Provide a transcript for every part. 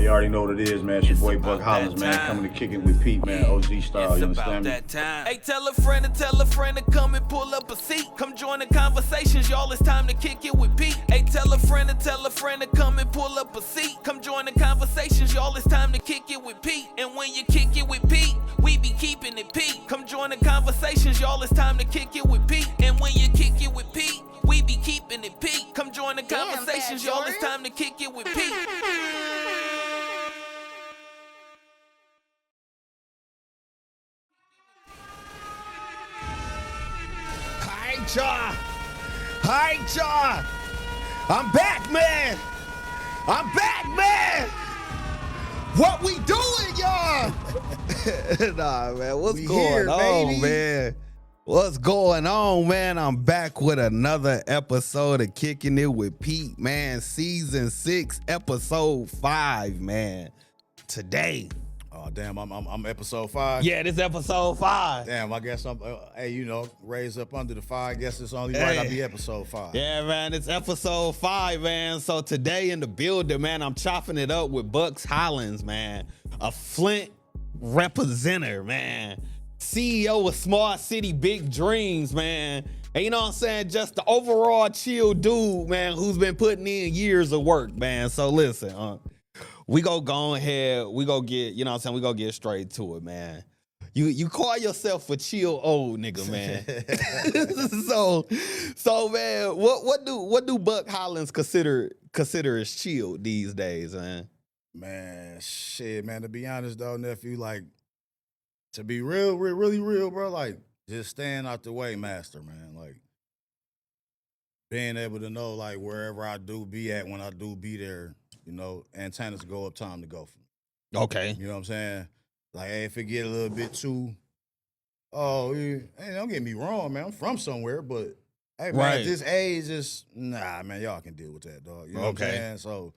you already know what it is, man. It's your boy Buc Hollins, man. Coming to kick it with Pete, man. OG style, you understand me? Hey, tell a friend to come and pull up a seat. Come join the conversations, y'all. It's time to kick it with Pete. Hey, tell a friend to come and pull up a seat. Come join the conversations, y'all. It's time to kick it with Pete. And when you kick it with Pete, we be keeping it Pete. Come join the conversations, y'all. It's time to kick it with Pete. And when you kick it with Pete, we be keeping it Pete. Come join the conversations, y'all. It's time to kick it with Pete. Hi, y'all. I'm back, man. What we doing, y'all? Nah, man. What's going on, man? What's going on, man? I'm back with another episode of Kicking It with Pete, man. Season 6, episode 5, man. Today. Oh, damn, I'm episode 5. Yeah, this episode 5. Damn, I guess I'm, raised up under the 5. I guess it's only right I'll be episode 5. Yeah, man, it's episode 5, man. So today in the building, man, I'm chopping it up with Buc Hollins, man. A Flint representative, man. CEO of SmallCityBigDreams, man. And you know what I'm saying? Just the overall chill dude, man, who's been putting in years of work, man. So listen, we go ahead, we go get, you know what I'm saying, we go get straight to it, man. You call yourself a chill old nigga, man. so man, what do Buc Hollins consider as chill these days, man? Man, shit, man, to be honest though, nephew, like, to be really real, bro, like, just staying out the way, master, man. Like, being able to know, like, wherever I do be at, when I do be there, you know, antennas go up, time to go for me. Okay. You know what I'm saying? Like, hey, if it get a little bit too, hey, don't get me wrong, man. I'm from somewhere, but hey, man, at this age, it's nah, man, y'all can deal with that, dog. You know what I'm saying? So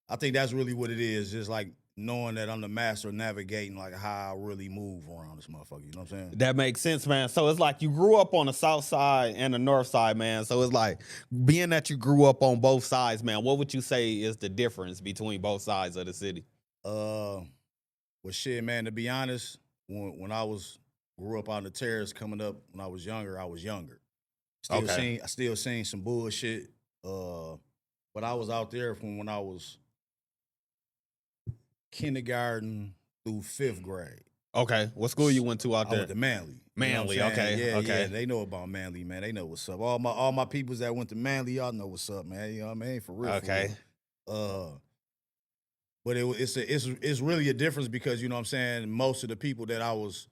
I think that's really what it is. Just like knowing that I'm the master of navigating, like how I really move around this motherfucker. You know what I'm saying? That makes sense, man. So it's like you grew up on the south side and the north side, man. So it's like being that you grew up on both sides, man, what would you say is the difference between both sides of the city? Well, shit, man, to be honest, when I grew up on the terrace coming up when I was younger, I still seen some bullshit. But I was out there from when I was kindergarten through 5th grade. Okay. What school you went to out there? I went to Manly. Manly, you know okay. Yeah, they know about Manly, man. They know what's up. All my peoples that went to Manly, y'all know what's up, man. You know what I mean? For real. Okay. For real. But it's really a difference because, you know what I'm saying, most of the people that I was,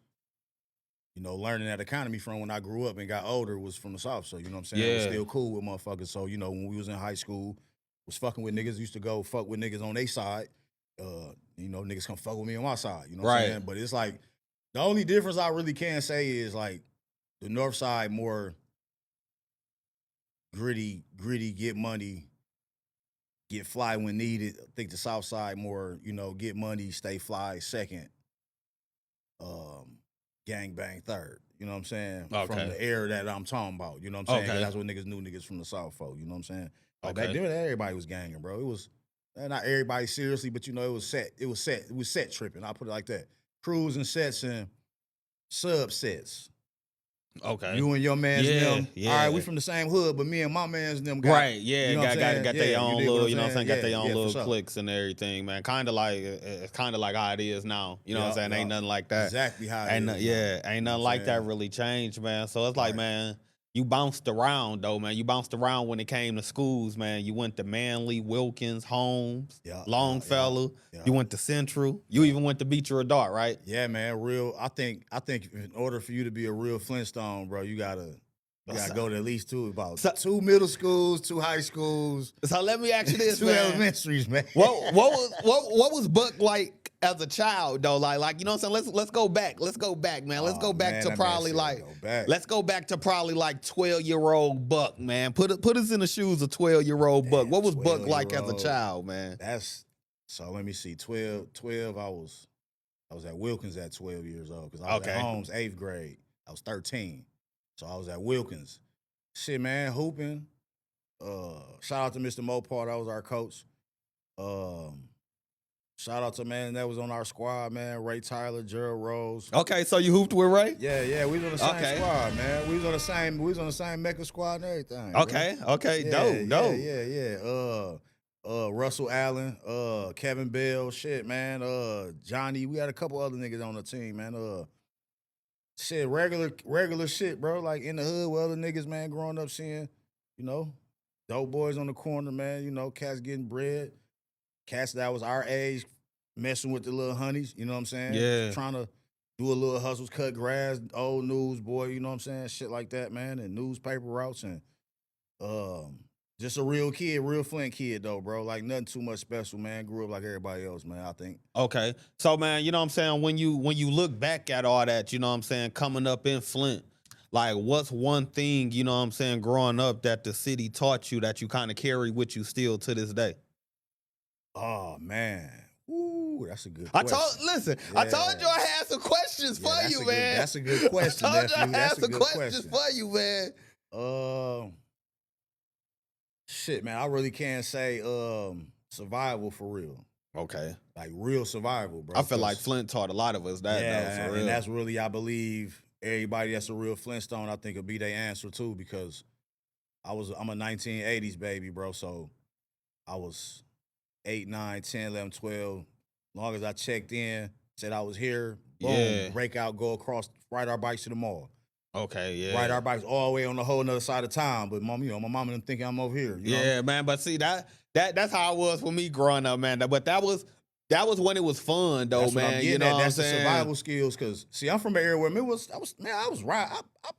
you know, learning that economy from when I grew up and got older was from the South. So, you know what I'm saying? I was still cool with motherfuckers. So, you know, when we was in high school, was fucking with niggas, used to go fuck with niggas on their side. You know, niggas come fuck with me on my side. You know what I'm saying? But it's like, the only difference I really can say is like the north side more gritty, get money, get fly when needed. I think the south side more, you know, get money, stay fly second, gang bang third. You know what I'm saying? Okay. From the era that I'm talking about. You know what I'm saying? Okay. That's what niggas knew niggas from the south for. You know what I'm saying? Like back then, everybody was ganging, bro. It was not everybody seriously, but you know, it was set tripping. I'll put it like that. Crews and sets and subsets. Okay. You and your man's them. Yeah. All right, we from the same hood, but me and my man's them got, you know, got their own little, you know what I'm saying, got their own little cliques and everything, man. Kind of like it's kind of like how it is now. You know what I'm saying? Ain't nothing like that. Exactly how it is. Ain't nothing like that really changed, man. So it's like, man, you bounced around though, man. You bounced around when it came to schools, man. You went to Manly, Wilkins, Holmes, Longfellow. You went to Central. You even went to Beecher or Dart, right? Yeah, man. Real. I think in order for you to be a real Flintstone, bro, you gotta go to at least two two middle schools, 2 high schools. So let me ask you this, 2 man. elementaries, man. What was Buc like as a child though? Like you know what I'm saying? Let's go back. Let's go back, man. Let's go back to probably like 12-year-old Buc, man. Put us in the shoes of 12-year-old Buc. What was Buc like as a child, man? So let me see. 12 I was at Wilkins at 12 years old because I was at Holmes 8th grade. I was 13. So I was at Wilkins. Shit, man, hooping. Shout out to Mr. Mopar, that was our coach. Shout out to man that was on our squad, man. Ray Tyler, Gerald Rose. Okay, so you hooped with Ray? Yeah, we was on the same Okay. squad, man. We was on the same Mecca squad and everything. Okay, okay, Bro. dope. Yeah. Russell Allen, Kevin Bell, shit, man. Johnny, we had a couple other niggas on the team, man. Shit, regular shit, bro. Like in the hood with other niggas, man, growing up seeing, you know, dope boys on the corner, man. You know, cats getting bread. Cats that was our age, messing with the little honeys, you know what I'm saying? Yeah. Trying to do a little hustles, cut grass, old news, boy, you know what I'm saying? Shit like that, man, and newspaper routes and just a real kid, real Flint kid though, bro. Like nothing too much special, man. Grew up like everybody else, man, I think. Okay. So man, you know what I'm saying? When you look back at all that, you know what I'm saying, coming up in Flint, like what's one thing, you know what I'm saying, growing up that the city taught you that you kind of carry with you still to this day? Oh man. Ooh, that's a good I question. told you I had some questions for that's you, a man. That's a good question, I told you I nephew. had That's a some good questions question. for you, man. Shit, man, I really can't say survival for real. Okay. Like real survival, bro. I feel like 'cause- Flint taught a lot of us that, though, for real. and that's really, I believe, everybody that's a real Flintstone, I think, will be their answer too, because I'm a 1980s baby, bro. So I was 8, 9, 10, 11, 12. Long as I checked in, said I was here, boom, Yeah. break out, go across, ride our bikes to the mall. Okay, yeah. Ride our bikes all the way on the whole other side of town. But mom, my mama didn't think I'm over here. You know? Yeah, man. But see that's how it was for me growing up, man. But that was when it was fun, though, That's what man. I'm You getting know at. what I'm That's the saying? survival skills. Cause see, I'm from an area where I was riding. I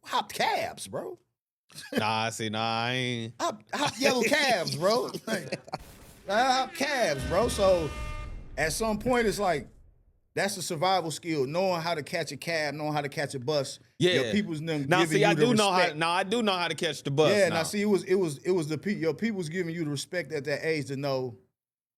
hopped cabs, bro. Nah, I ain't. I hopped yellow cabs, bro. Like, I hopped cabs, bro. So at some point, it's like that's a survival skill, knowing how to catch a cab, knowing how to catch a bus. Yeah. Your people's them Now, giving see, you I the do know respect. how. I do know how to catch the bus. Yeah, now. now see, it was your people's giving you the respect at that age to know,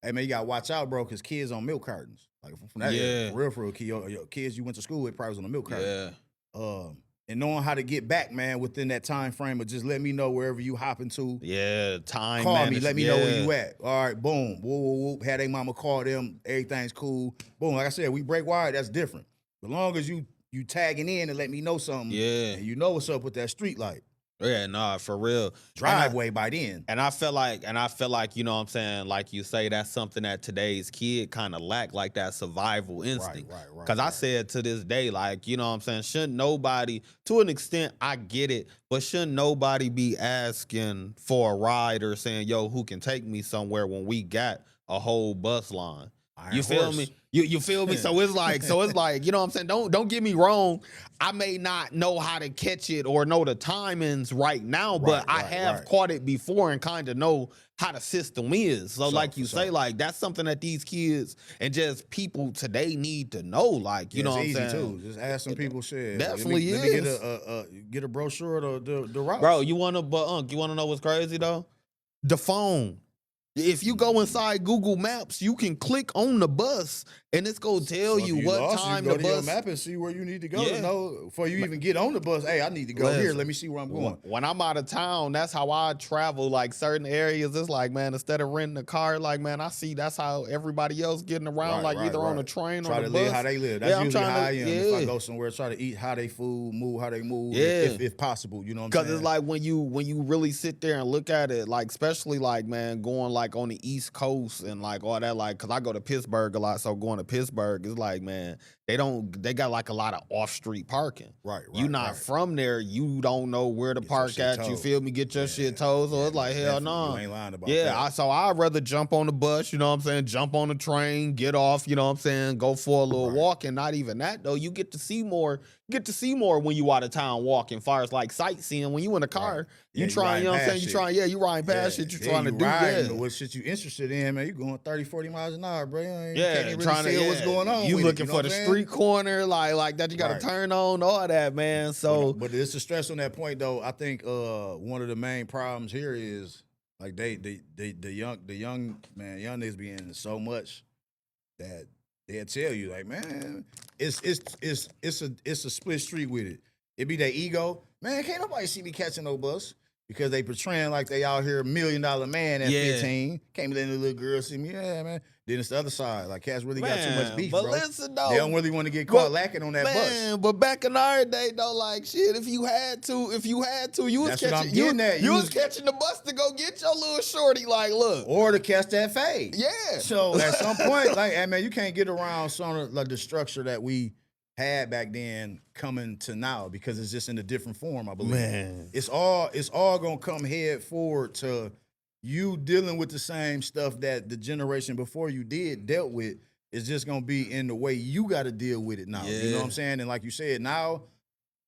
hey man, you gotta watch out, bro, because kids on milk cartons. Like from that area, for real, kid, your kids you went to school with probably was on a milk carton. Yeah. And knowing how to get back, man, within that time frame of just let me know wherever you hop into. Yeah, time. Call me, management. let me know where you at. All right, boom, whoop. Had their mama call them, everything's cool. Boom, like I said, we break wire, that's different. As long as you tagging in and let me know something, Yeah. and you know what's up with that street light. Yeah, nah, for real. Driveway by then. And I feel like, you know what I'm saying, like you say, that's something that today's kid kind of lack, like that survival instinct. Right. Because I said to this day, like, you know what I'm saying, shouldn't nobody, to an extent, I get it, but shouldn't nobody be asking for a ride or saying, yo, who can take me somewhere when we got a whole bus line? You feel me? You feel me? So it's like, you know what I'm saying? Don't get me wrong. I may not know how to catch it or know the timings right now, but I have caught it before and kind of know how the system is. So like you say, like that's something that these kids and just people today need to know. Like, you know what I'm saying? Too. Just ask some people shit. Definitely let me get a brochure of the route. Bro, you wanna know what's crazy though? The phone. If you go inside Google Maps, you can click on the bus and it's gonna tell you what time the go to your bus. map and see where you need to go Yeah. to know before you even get on the bus. Hey, I need to go here. Listen. Let me see where I'm going. When I'm out of town, that's how I travel. Like certain areas, it's like, man, instead of renting a car, like, man, I see that's how everybody else getting around, either on the train try or the to bus. live how they live. That's usually how I am. If I Yeah. go somewhere, try to eat how they food, move how they move, Yeah. if possible. You know what I'm saying? Because it's like when you really sit there and look at it, like especially like, man, going like on the East Coast and like all that, like, because I go to Pittsburgh a lot, so going to Pittsburgh is like, man, they got like a lot of off street parking. Right. You not from there, you don't know where to park at. You feel me? Get your shit towed. So it's like, hell no. You ain't lying about Yeah, that. so I'd rather jump on the bus, you know what I'm saying? Jump on the train, get off, you know what I'm saying? Go for a little walk. And not even that though. You get to see more. You get to see more when you out of town walking. Far as like sightseeing, when you in a car, you trying, you know what I'm saying? You riding past shit. You trying to do that. What shit you interested in, man? You going 30, 40 miles an hour, bro. You Yeah, can't really trying see to what's going on. You with looking it, you know for what the I'm saying? street corner, like that. You got to turn on all that, man. So, but it's a stress on that point, though. I think one of the main problems here is like the young niggas be in so much that they'll tell you like, man, it's a split street with it. It be their ego, man. Can't nobody see me catching no bus. Because they portraying like they out here $1 million man at 15. Can't be letting the little girl see me. Yeah, man. Then it's the other side. Like cats really got too much beef, but bro. listen though, They don't really want to get caught lacking on that man, bus. but back in our day though, like shit, if you had to, you was That's what I'm catching getting at. you was catching the bus to go get your little shorty. Like, look, Or to catch that fade. yeah. So at some point, like, hey man, you can't get around some of like the structure that we had back then coming to now because it's just in a different form, I believe. Man. It's all gonna come head forward to you dealing with the same stuff that the generation before you dealt with. It's just gonna be in the way you gotta deal with it now. You know what I'm saying? And like you said, now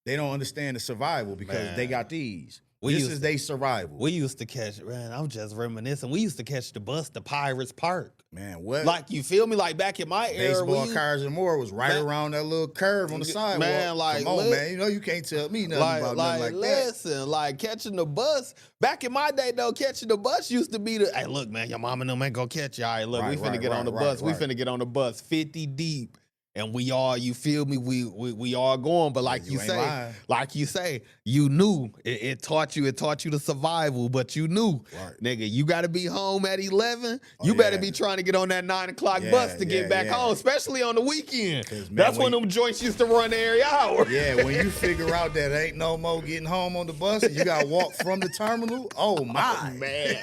they don't understand the survival because they got these. This is their survival. We used to catch, man, I'm just reminiscing. We used to catch the bus to Pirates Park. Man, what? Like, you feel me? Like, back in my era. Baseball cars and more was right around that little curve on the sidewalk. Man, like, come on, man. You know you can't tell me nothing about nothing like that. Listen, like, catching the bus. Back in my day, though, catching the bus used to be the, hey, look, man, your mama and them ain't gonna catch you. All right, look, we finna get on the bus. We finna get on the bus 50 deep. And we all, you feel me? We all going, but like you say, you knew it taught you the survival, but you knew, nigga, you got to be home at 11. You better be trying to get on that 9 o'clock bus to get back home, especially on the weekend. Man, that's when them joints used to run every hour. Yeah, when you figure out that ain't no more getting home on the bus, and you got to walk from the terminal. Oh my man.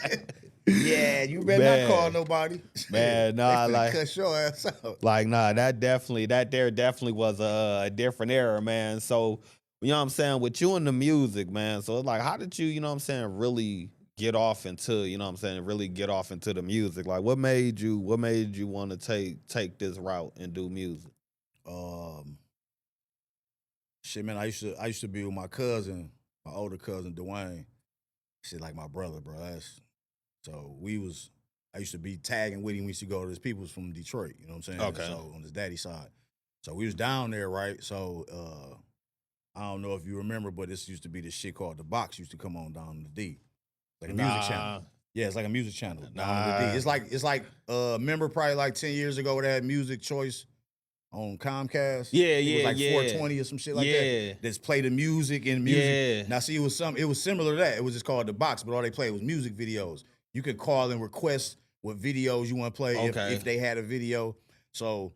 Yeah, you better not call nobody. Man, nah, like cut your ass out. Like, nah, that definitely was a different era, man. So, you know what I'm saying, with you and the music, man. So, like, how did you, you know what I'm saying, really get off into, you know what I'm saying, really get off into the music? Like, what made you want to take this route and do music? Shit, man, I used to be with my cousin, my older cousin Dwayne. Shit, like my brother, bro. So I used to be tagging with him. We used to go to his people's from Detroit, you know what I'm saying? Okay. So on his daddy's side. So we was down there, right? So I don't know if you remember, but this used to be this shit called The Box used to come on down in the D. Like a music channel. Yeah, it's like a music channel down in the D. It's like remember probably like 10 years ago they had Music Choice on Comcast. Yeah, it was like 420 or some shit like that. Just play the music and music. Yeah. Now see, it was similar to that. It was just called The Box, but all they played was music videos. You could call and request what videos you want to play if they had a video. So,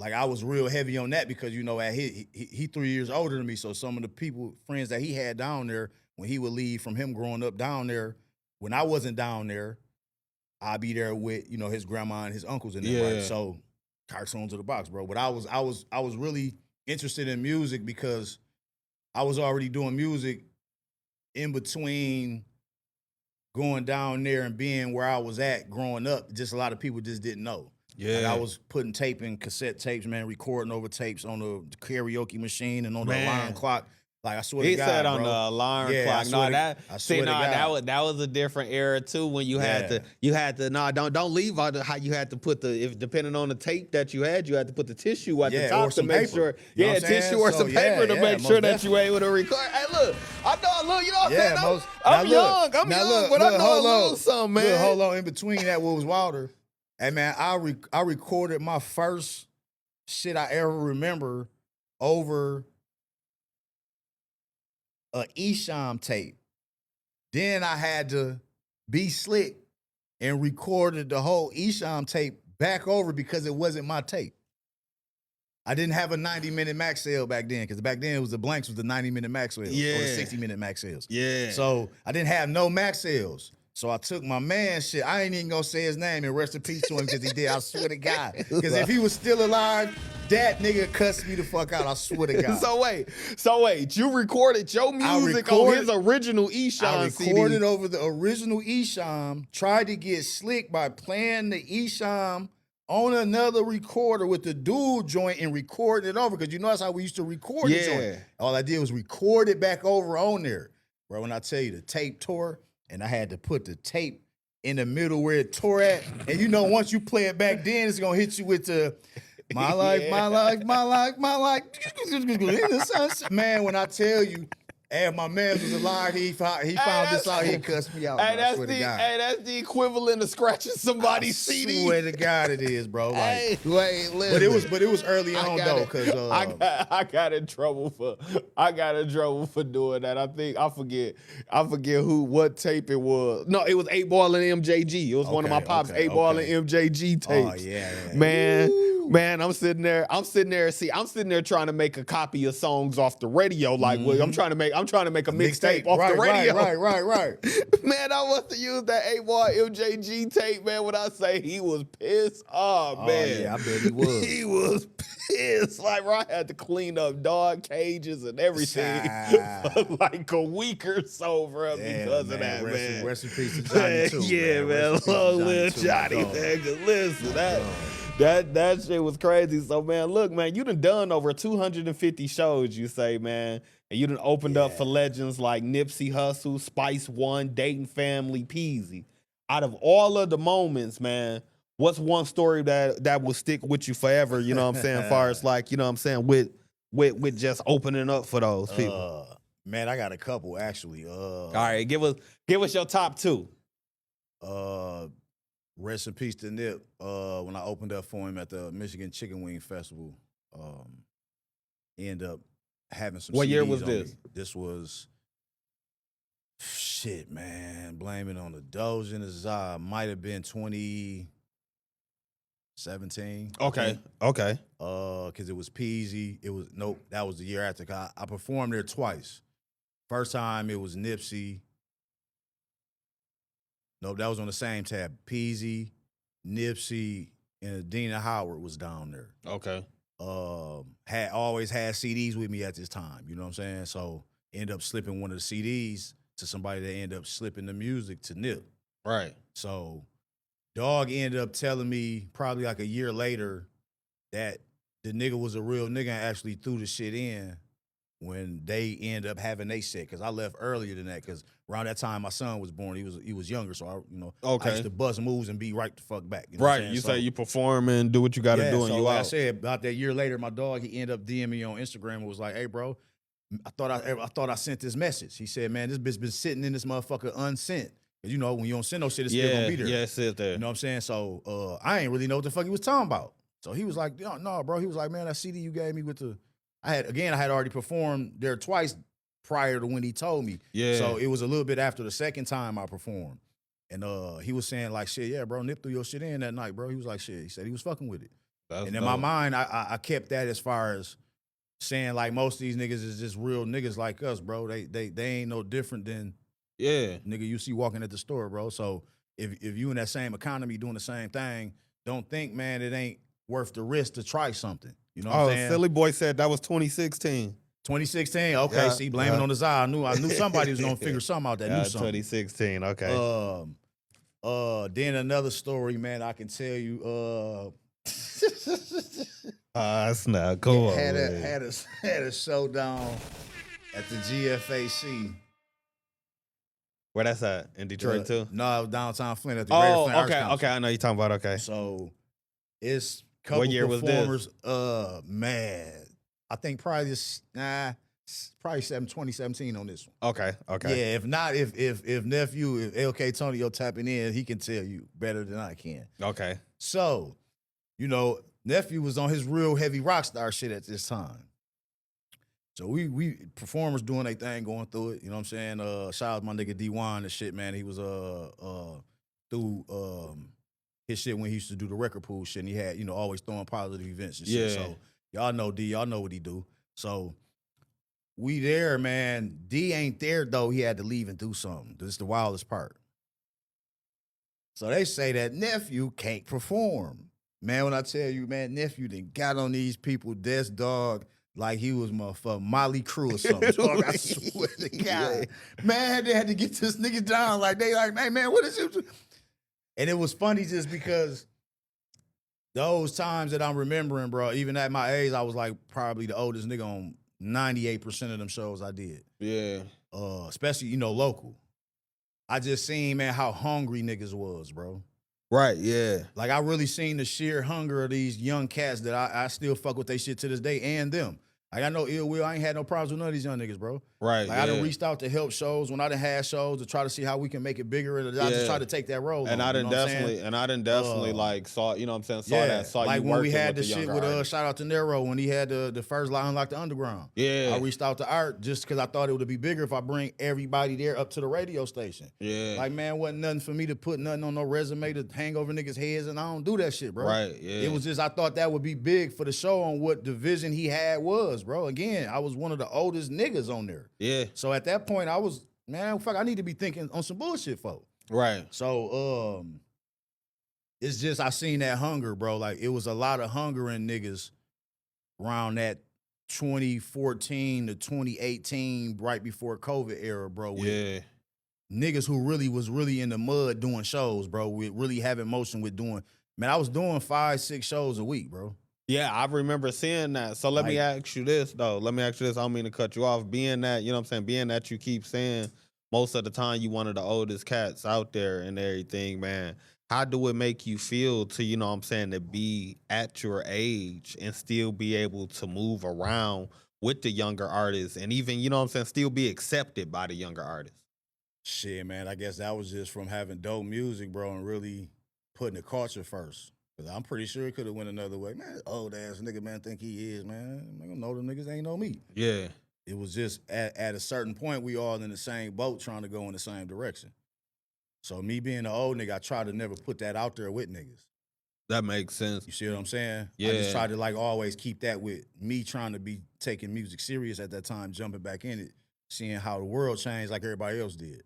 like, I was real heavy on that because, you know, he 3 years older than me. So some of the friends that he had down there, when he would leave from him growing up down there, when I wasn't down there, I'd be there with, you know, his grandma and his uncles in there. Right? So cartoons of The Box, bro. But I was really interested in music because I was already doing music in between going down there and being where I was at growing up. Just a lot of people just didn't know. Yeah. Like I was putting tape in cassette tapes, man, recording over tapes on the karaoke machine and on the alarm clock. Like, I swear to God, he said bro. on the alarm clock. No, that was a different era too. When you had to, don't leave out how you had to put depending on the tape that you had to put the tissue at the top to make sure. You know tissue or some paper to make sure that you were able to record. Hey, look, I know, you know what I'm saying? I'm young, but I know a little something, man. Look, hold on, in between that, what was wilder? Hey, man, I recorded my first shit I ever remember over a Esham tape. Then I had to be slick and recorded the whole Esham tape back over because it wasn't my tape. I didn't have a 90-minute max sale back then because back then it was the blanks was the 90-minute max sales or the 60-minute max sales. Yeah. So I didn't have no max sales. So I took my man's shit. I ain't even gonna say his name and rest in peace to him because he did. I swear to God. Because if he was still alive, that nigga cussed me the fuck out. I swear to God. So wait. You recorded your music on his original Esham CD. I recorded over the original Esham. Tried to get slick by playing the Esham on another recorder with the dual joint and recording it over. Because you know that's how we used to record the joint. All I did was record it back over on there. Bro, when I tell you the tape tore, and I had to put the tape in the middle where it tore at. And you know, once you play it back then, it's gonna hit you with the my life, my life, my life, my life. Man, when I tell you, Hey, if my man was alive, he found this out. He cussed me out. Hey, bro. I swear to God. that's the equivalent of scratching somebody's I CD. swear to God, it is, bro. Like, Hey, wait, listen. but it was early on though, because I got in trouble for doing that. I forget what tape it was. No, it was 8 Ball and MJG. It was one of my pops 8 Ball and MJG tapes. Oh yeah. Man, Woo. man, I'm sitting there trying to make a copy of songs off the radio. Like, well, I'm trying to make a mixtape off the radio. Right. Man, I must have used that 8 Ball MJG tape, man, when I say he was pissed off, man. Yeah, I bet he was. He was pissed. Like, bro, I had to clean up dog cages and everything for like a week or so, bro, because of that, man. Rest in peace to Johnny, too. Yeah, man. Long live Johnny, man. Cause listen, that shit was crazy. So, man, look, man, you done over 250 shows, you say, man. And you done opened up for legends like Nipsey Hussle, Spice One, Dayton Family, Peasy. Out of all of the moments, man, what's one story that will stick with you forever, you know what I'm saying, as far as like, you know what I'm saying, with just opening up for those people? Man, I got a couple, actually. All right, give us your top 2. Rest in peace to Nip. When I opened up for him at the Michigan Chicken Wing Festival, end up having some. What CDs year was on this? me. This was shit, man. Blame it on the Doge and the Za. Might have been 2017. Okay. Because it was Peasy. That was the year after. I performed there twice. First time it was Nipsey. Nope, that was on the same tab. Peasy, Nipsey, and Adina Howard was down there. Okay. Always had CDs with me at this time. You know what I'm saying? So end up slipping one of the CDs to somebody that ended up slipping the music to Nip. Right. So Dog ended up telling me probably like a year later that the nigga was a real nigga and actually threw the shit in when they end up having they set. Because I left earlier than that, because around that time my son was born. He was younger, so I used to bust moves and be right the fuck back. You know right. You say you perform and do what you got to do, and so you like out. I said, about that year later, my dog, he ended up DMing me on Instagram and was like, "Hey, bro, I thought I sent this message." He said, "Man, this bitch been sitting in this motherfucker unsent." Because you know when you don't send no shit, it's still gonna be there. Yeah, it sit there. You know what I'm saying? So I ain't really know what the fuck he was talking about. So he was like, "No, bro." He was like, "Man, that CD you gave me with the." I had already performed there twice prior to when he told me. Yeah. So it was a little bit after the second time I performed. And he was saying like, "Shit, yeah, bro, Nip threw your shit in that night, bro." He was like, "Shit." He said he was fucking with it. That's and in dope. my mind, I kept that as far as saying like most of these niggas is just real niggas like us, bro. They ain't no different than nigga you see walking at the store, bro. So if you in that same economy doing the same thing, don't think, man, it ain't worth the risk to try something. You know what I'm saying? Silly Boy said that was 2016. 2016. Okay, see, blaming on the Zai. I knew somebody was gonna figure something out that knew something. 2016. Okay. Then another story, man, I can tell you. That's not cool. Had a showdown at the GFAC. Where that's at? In Detroit too? No, it was downtown Flint at the Greater Flint Arts Council. Okay. I know you're talking about. Okay. So it's a couple What year performers. Was this? Man, I think probably 2017 on this one. Okay. Yeah, if not, if LK Tonio tapping in, he can tell you better than I can. Okay. So, nephew was on his real heavy rock star shit at this time. So we performers doing their thing, going through it. You know what I'm saying? Shout out my nigga D1 and shit, man. He was through his shit when he used to do the record pool shit, and he had, always throwing positive events and shit. Yeah. So y'all know D, y'all know what he do. So we there, man. D ain't there though. He had to leave and do something. This is the wildest part. So they say that nephew can't perform. Man, when I tell you, man, nephew done got on these people desk, dog, like he was motherfucking Molly Crew or something. Dog, I swear to God. Man, they had to get this nigga down. Like, they like, hey, man, what is you? And it was funny just because those times that I'm remembering, bro, even at my age, I was like probably the oldest nigga on 98% of them shows I did. Yeah. Especially, local. I just seen, man, how hungry niggas was, bro. Right, yeah. Like, I really seen the sheer hunger of these young cats that I still fuck with they shit to this day, and them. Like, I know ill will. I ain't had no problems with none of these young niggas, bro. Right. Like, I done reached out to help shows when I done had shows to try to see how we can make it bigger. And I just try to take that role. And on, I done you know definitely like saw, you know what I'm saying, saw that, saw like you when we working had with the the shit younger with artists. shout out to Nero when he had the first line Unlock the Underground. Yeah. I reached out to Art just because I thought it would be bigger if I bring everybody there up to the radio station. Yeah. Like, man, wasn't nothing for me to put nothing on no resume to hang over niggas' heads, and I don't do that shit, bro. Right, yeah. It was just I thought that would be big for the show on what the vision he had was, bro. Again, I was one of the oldest niggas on there. Yeah. So at that point, I was, man, fuck, I need to be thinking on some bullshit, folk. Right. So it's just I seen that hunger, bro. Like, it was a lot of hunger in niggas around that 2014 to 2018, right before COVID era, bro. With niggas who was really in the mud doing shows, bro. With really having motion with doing, man, I was doing 5-6 shows a week, bro. Yeah, I remember seeing that. So let me ask you this, though. Let me ask you this. I don't mean to cut you off. Being that, you know what I'm saying, being that you keep saying most of the time you one of the oldest cats out there and everything, man, how do it make you feel to, you know what I'm saying, to be at your age and still be able to move around with the younger artists and even, you know what I'm saying, still be accepted by the younger artists? Shit, man, I guess that was just from having dope music, bro, and really putting the culture first. Cause I'm pretty sure it could have went another way. Man, old ass nigga, man, think he is, man. I don't know them niggas ain't know me. Yeah. It was just at a certain point, we all in the same boat trying to go in the same direction. So me being an old nigga, I try to never put that out there with niggas. That makes sense. You see what I'm saying? Yeah. I just try to like always keep that with me trying to be taking music serious at that time, jumping back in it, seeing how the world changed like everybody else did.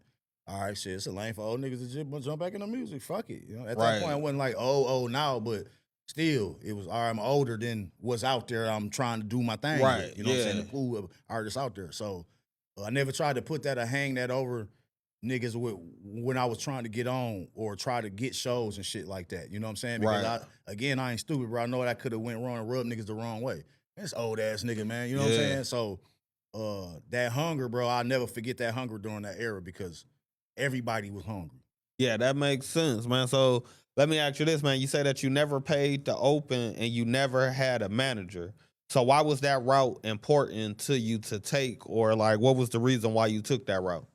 All right, shit, it's a lane for old niggas to just jump back in the music. Fuck it. You know, at that point, I wasn't like, now, but still, it was, all right, I'm older than what's out there. I'm trying to do my thing. Right, With, you know what I'm saying? The pool of artists out there. So I never tried to put that or hang that over niggas when I was trying to get on or try to get shows and shit like that. You know what I'm saying? Because I ain't stupid, bro. I know that could have went wrong and rubbed niggas the wrong way. That's old ass nigga, man. You know what I'm saying? So that hunger, bro, I'll never forget that hunger during that era because everybody was hungry. Yeah, that makes sense, man. So let me ask you this, man. You say that you never paid to open and you never had a manager. So why was that route important to you to take? Or like, what was the reason why you took that route?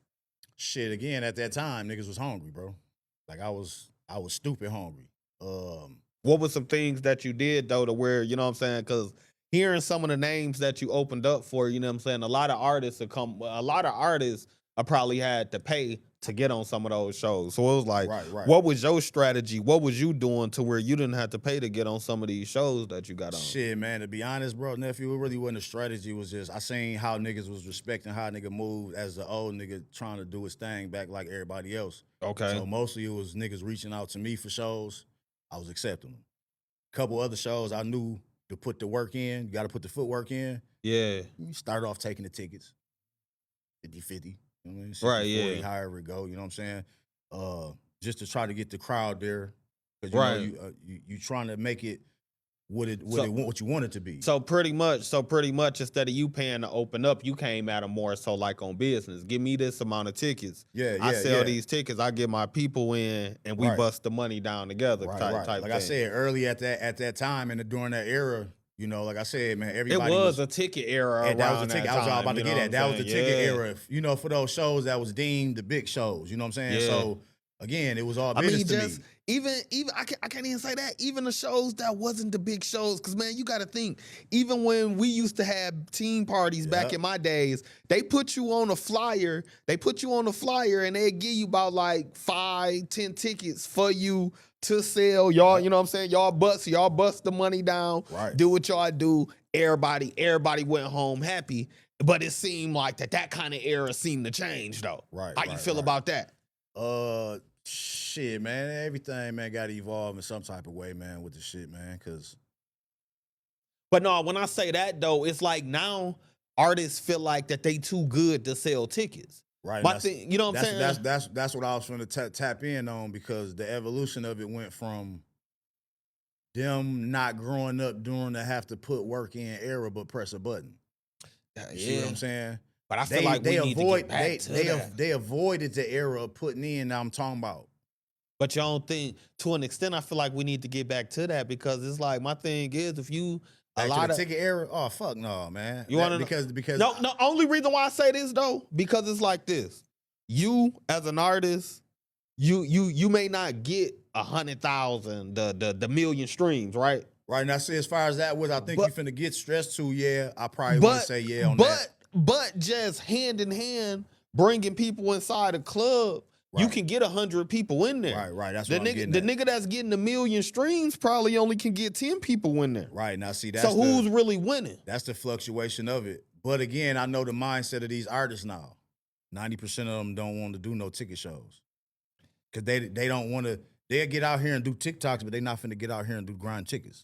Shit, again, at that time, niggas was hungry, bro. Like I was stupid hungry. What were some things that you did though to where, you know what I'm saying? Because hearing some of the names that you opened up for, you know what I'm saying? A lot of artists probably had to pay to get on some of those shows. So it was like, what was your strategy? What was you doing to where you didn't have to pay to get on some of these shows that you got on? Shit, man, to be honest, bro, nephew, it really wasn't a strategy. It was just, I seen how niggas was respecting how nigga moved as the old nigga trying to do his thing back like everybody else. Okay. So mostly it was niggas reaching out to me for shows. I was accepting them. A couple other shows I knew to put the work in. You got to put the footwork in. Yeah. You start off taking the tickets. 50-50. You know what I mean? 60, Right, 40, yeah. however it go, you know what I'm saying? Just to try to get the crowd there. Because you know, you trying to make it what you want it to be. So pretty much instead of you paying to open up, you came at them more so like on business. Give me this amount of tickets. I sell these tickets, I get my people in, and we bust the money down together. Type like thing. I said early at that time and during that era, you know, like I said, man, everybody it was a ticket era. That was the ticket. I was all about to get at. That was the ticket Yeah. era. You know, for those shows that was deemed the big shows. You know what I'm saying? Yeah. So again, it was all business to me. Even I can't even say that. Even the shows that wasn't the big shows, because man, you got to think. Even when we used to have team parties back in my days, they put you on a flyer. And they give you about like 5-10 tickets for you to sell. Y'all, you know what I'm saying? Y'all bust the money down. Right. Do what y'all do. Everybody went home happy. But it seemed like that kind of era seemed to change though. Right. How you feel about that? Shit, man. Everything, man, got to evolve in some type of way, man, with the shit, man, because... But no, when I say that, though, it's like now artists feel like that they too good to sell tickets. Right. You know what I'm saying? That's what I was trying to tap in on, because the evolution of it went from them not growing up during the have to put work in era, but press a button. You see what I'm saying? But I feel like we need to get back to that. They avoided the era of putting in that I'm talking about. But you don't think, to an extent, I feel like we need to get back to that, because it's like, my thing is, if you Back a to lot the of ticket era. Oh fuck no, man. You wanna know- because no. Only reason why I say this though, because it's like this. You as an artist, you may not get 100,000, the million streams, right? right now, see, as far as that was, I think But- you finna get stressed too. Yeah, I probably wouldn't say yeah on that. But just hand in hand, bringing people inside a club, you Right. can get 100 people in there. Right. That's The what I'm nigga, getting the at. nigga that's getting a million streams probably only can get 10 people in there. Right now, see, that's So who's really winning? that's the fluctuation of it. But again, I know the mindset of these artists now. 90% of them don't want to do no ticket shows because they don't want to. They'll get out here and do TikToks, but they not finna get out here and do grind tickets.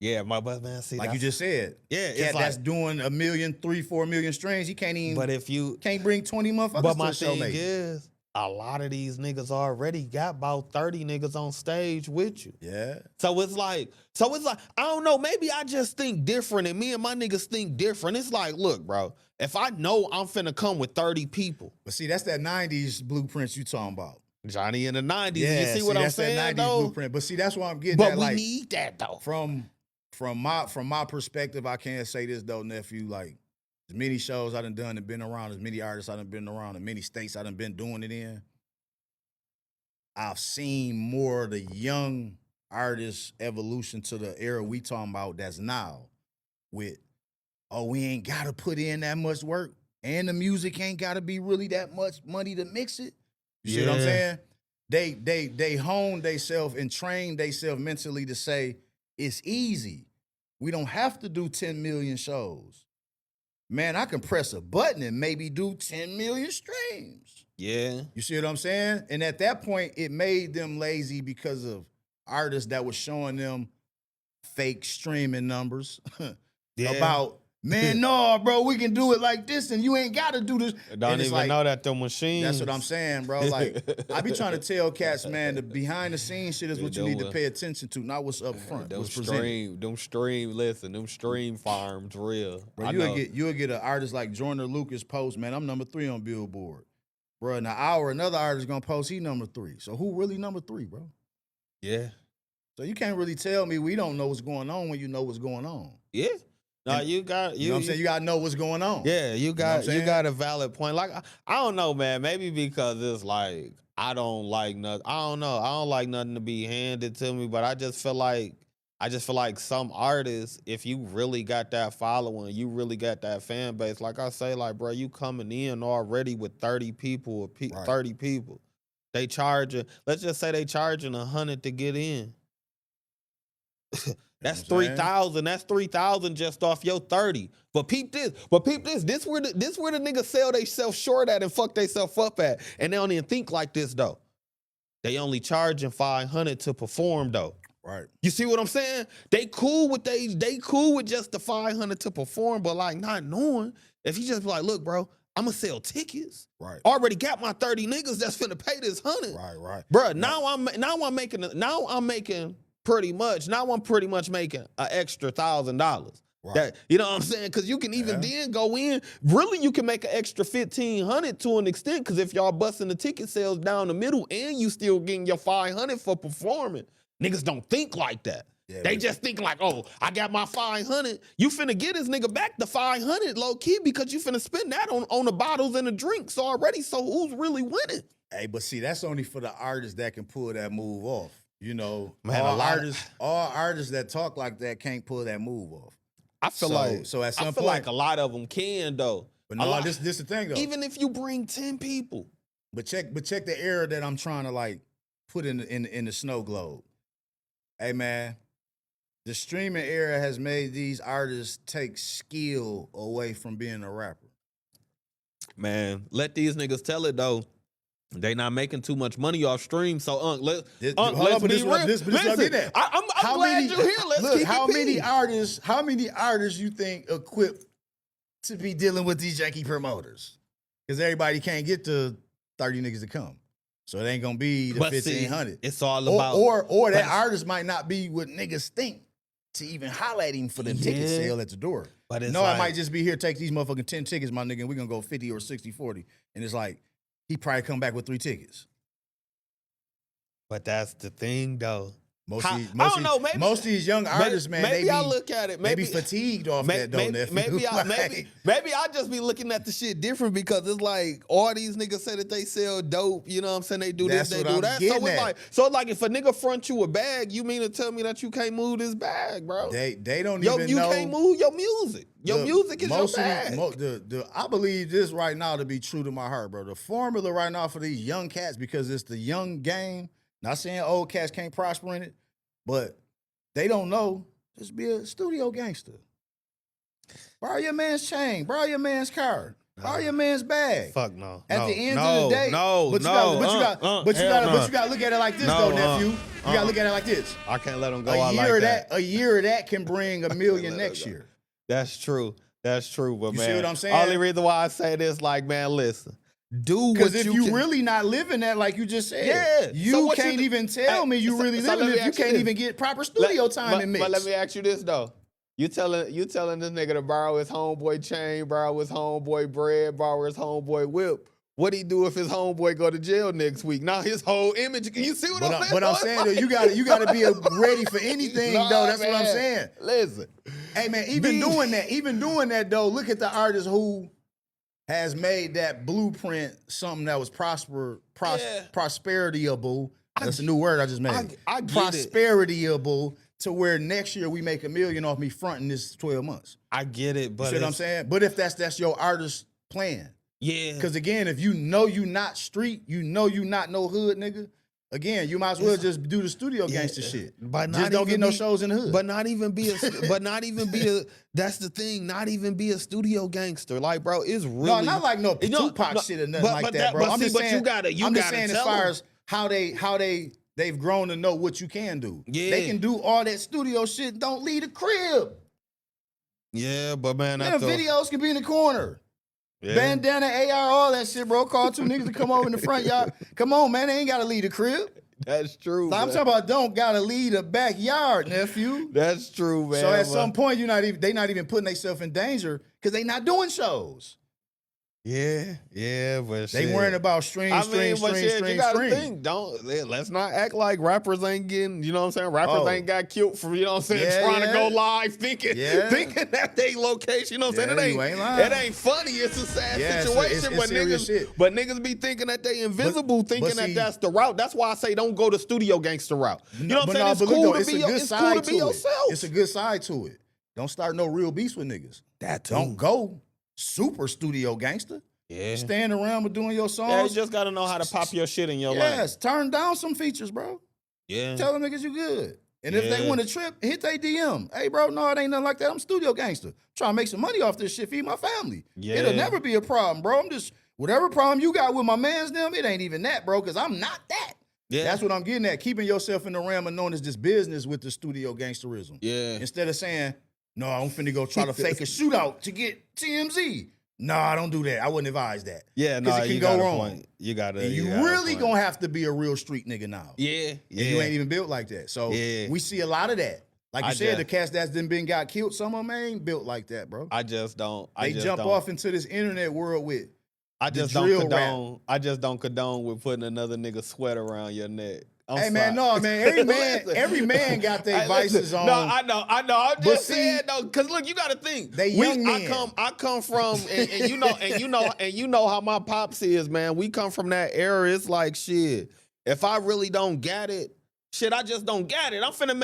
Yeah, my best man. See, Like you just said. yeah, it's Cat like, that's doing 1 million, 3-4 million streams. He can't even. but if you, Can't bring 20 motherfuckers but to my the show, thing maybe. is, a lot of these niggas already got about 30 niggas on stage with you. Yeah. So it's like, I don't know, maybe I just think different and me and my niggas think different. It's like, look, bro, if I know I'm finna come with 30 people, But see, that's that 90s blueprints you talking about. Johnny in the 90s, Yeah, you see what I'm that's saying, that 90s though? blueprint. But see, that's why I'm getting But at, we like, need that, though. from my perspective, I can't say this though, nephew. Like, as many shows I done and been around, as many artists I done been around, and many states I done been doing it in, I've seen more of the young artists' evolution to the era we talking about that's now with, oh, we ain't gotta put in that much work, and the music ain't gotta be really that much money to mix it. You see what I'm Yeah. saying? They hone themselves and train themselves mentally to say it's easy. We don't have to do 10 million shows. Man, I can press a button and maybe do 10 million streams. Yeah. You see what I'm saying? And at that point, it made them lazy because of artists that was showing them fake streaming numbers Yeah. about, man, no, bro, we can do it like this, and you ain't got to do this. Don't And it's even like, know that the machines. that's what I'm saying, bro. Like, I be trying to tell cats, man, the behind the scenes shit is what you need to pay attention to, not what's up front. Them What's presented. them stream farms real. Bro, I know. you'll get an artist like Joyner Lucas post, man, I'm number 3 on Billboard. Bro, in an hour, another artist gonna post he number 3. So who really number 3, bro? Yeah. So you can't really tell me we don't know what's going on when you know what's going on. Yeah. No, you got You know what I'm saying? You gotta know what's going on. Yeah, you what I'm got you saying? got a valid point. Like I don't know, man. Maybe because it's like I don't like nothing. I don't know. I don't like nothing to be handed to me. But I just feel like some artists, if you really got that following, you really got that fan base. Like I say, like bro, you coming in already with 30 people, Right. 30 people. They charging. Let's just say they charging 100 to get in. That's You know what I'm saying? 3,000. That's 3,000 just off your 30. But peep this. This where the niggas sell they self short at and fuck they self up at. And they don't even think like this though. They only charging 500 to perform though. Right. You see what I'm saying? They cool with just the 500 to perform, but like not knowing if you just be like, look, bro, I'm gonna sell tickets. Right. Already got my 30 niggas that's finna pay this 100. Right. Bruh, now I'm making pretty much making an extra $1,000. Right. That, you know what I'm saying? Because you can even then go in. Really, you can make an extra 1,500 to an extent. Because if y'all busting the ticket sales down the middle and you still getting your 500 for performing, niggas don't think like that. Yeah, They but- just think like, oh, I got my 500. You finna get this nigga back the 500 low key because you finna spend that on the bottles and the drinks already. So who's really winning? Hey, but see, that's only for the artists that can pull that move off. You know, Man, all artists that talk like that can't pull that move off. I feel So at some I feel point, like a lot of them can though. but A no, lot- this the thing though. Even if you bring 10 people. But check the era that I'm trying to like put in the snow globe. Hey man, the streaming era has made these artists take skill away from being a rapper. Man, let these niggas tell it though. They not making too much money off stream. So Hold let's up, but be this what- real. this what I Listen, get at. I'm glad you're here. Let's look, keep how it many P. artists you think equipped to be dealing with these janky promoters? Because everybody can't get the 30 niggas to come. So it ain't gonna be the But see, 1,500. it's all about Or that but- artist might not be what niggas think to even highlight him for the ticket Yeah. sale at the door. But it's No, I like- might just be here, take these motherfucking 10 tickets, my nigga, and we're gonna go 50 or 60, 40. And it's like, he probably come back with 3 tickets. But that's the thing though. Most How- of these, I most don't of know. these- Maybe most of these young artists, man, maybe they I be, look at it. they Maybe be fatigued off that, don't nephew? maybe Like, maybe I just be looking at the shit different because it's like all these niggas say that they sell dope. You know what I'm saying? They do That's this, they what do I'm that. getting at. So it's like if a nigga front you a bag, you mean to tell me that you can't move this bag, bro? they don't Yo, even you know. can't move your music. Your music is your bag. I believe this right now to be true to my heart, bro. The formula right now for these young cats, because it's the young game. Not saying old cats can't prosper in it, but they don't know. Just be a studio gangster. Borrow your man's chain. Borrow your man's car. Borrow your man's bag. Fuck no. At the end of the day, but you gotta look at it like this, though, nephew. You gotta look at it like this. I can't let them go A out year like that. A year of that can bring $1 million next year. That's true. That's true. But You man, see what I'm saying? only reason why I say this, like, man, listen. Do what Because if you can. really not living that, like you just said, Yeah. So you what can't you- even tell Hey, me you so- really so living let me if you ask you can't this. even get proper studio time and mix. But let me ask you this though. You telling this nigga to borrow his homeboy chain, borrow his homeboy bread, borrow his homeboy whip. What he do if his homeboy go to jail next week? Now his whole image. Can you see what I'm saying? But I'm saying though, you gotta be ready for anything Nah, though. That's what I'm man. saying. Listen. Hey man, even doing that though, look at the artist who has made that blueprint something that was prosperityable. That's a new word I just made. I get it. Prosperityable to where next year we make $1 million off me fronting this 12 months. I get it, but You see what I'm saying? But if that's your artist plan. yeah. Because again, if you know you not street, you know you not no hood nigga, again, you might as well just do the studio gangster shit. But Just don't get no shows in the hood. But not even be a that's the thing, not even be a studio gangster. Like, bro, it's really no, not like no No, Tupac no, shit or nothing but- like but that, that- bro. but I'm see, just but saying, you gotta I'm just tell saying as them. far as how they've grown to know what you can do. Yeah. They can do all that studio shit. Don't leave the crib. Yeah, but man, Man, that's videos can be in the corner. yeah. Bandana, AR, all that shit, bro. Call 2 niggas to come over in the front yard. Come on, man. They ain't gotta leave the crib. That's true. So I'm man. talking about don't gotta leave the backyard, nephew. That's true, man. So at but- some point, they not even putting themselves in danger because they not doing shows. yeah, but They shit. worrying about stream. But shit, you gotta think. Let's not act like rappers ain't getting. You know what I'm saying? Rappers Oh. ain't got killed for. You know what I'm saying? Yeah, Trying to go yeah. live, thinking that they location. You know what I'm Yeah, saying? you ain't lying. It ain't funny. It's a sad Yeah, situation. it's but serious niggas, shit. but niggas be thinking that they invisible, thinking see- that that's the route. That's why I say don't go the studio gangster route. You know what I'm saying? It's but look, cool though, to it's be. a good It's cool side to be to it. yourself. It's a good side to it. Don't start no real beefs with niggas. That too. Don't go super studio gangster. Yeah. Stand around with doing your Yeah, you songs. just gotta know how to pop your shit in your life. Yes, turn down some features, bro. Yeah. Tell them niggas you good. And if they Yeah. want a trip, hit they DM. Hey, bro, no, it ain't nothing like that. I'm studio gangster. Trying to make some money off this shit, feed my family. Yeah. It'll never be a problem, bro. I'm just, whatever problem you got with my mans, them, it ain't even that, bro, because I'm not that. Yeah. That's what I'm getting at. Keeping yourself in the realm of known as this business with the studio gangsterism. Yeah. Instead of saying, no, I'm finna go try to fake a shootout to get TMZ. No, I don't do that. I wouldn't advise that. Yeah, no, Because it can you go got a wrong. point. You got to. And you really gonna have to be a real street nigga now. Yeah, And you ain't even built like that. So Yeah. we see a lot of that. Like you I said, just- the cats that's been got killed, some of them ain't built like that, bro. I just don't. They jump off into this internet world with I just the don't drill condone. I just don't condone with putting another nigga sweat around your neck. I'm hey man, sorry. no, man. Every man got their Hey, vices listen, on. No, I know. I'm But just see, saying though, because look, you got to think. they young men. I come from, and you know how my pops is, man. We come from that era. It's like shit. If I really don't get it, shit, I just don't get it. I'm finna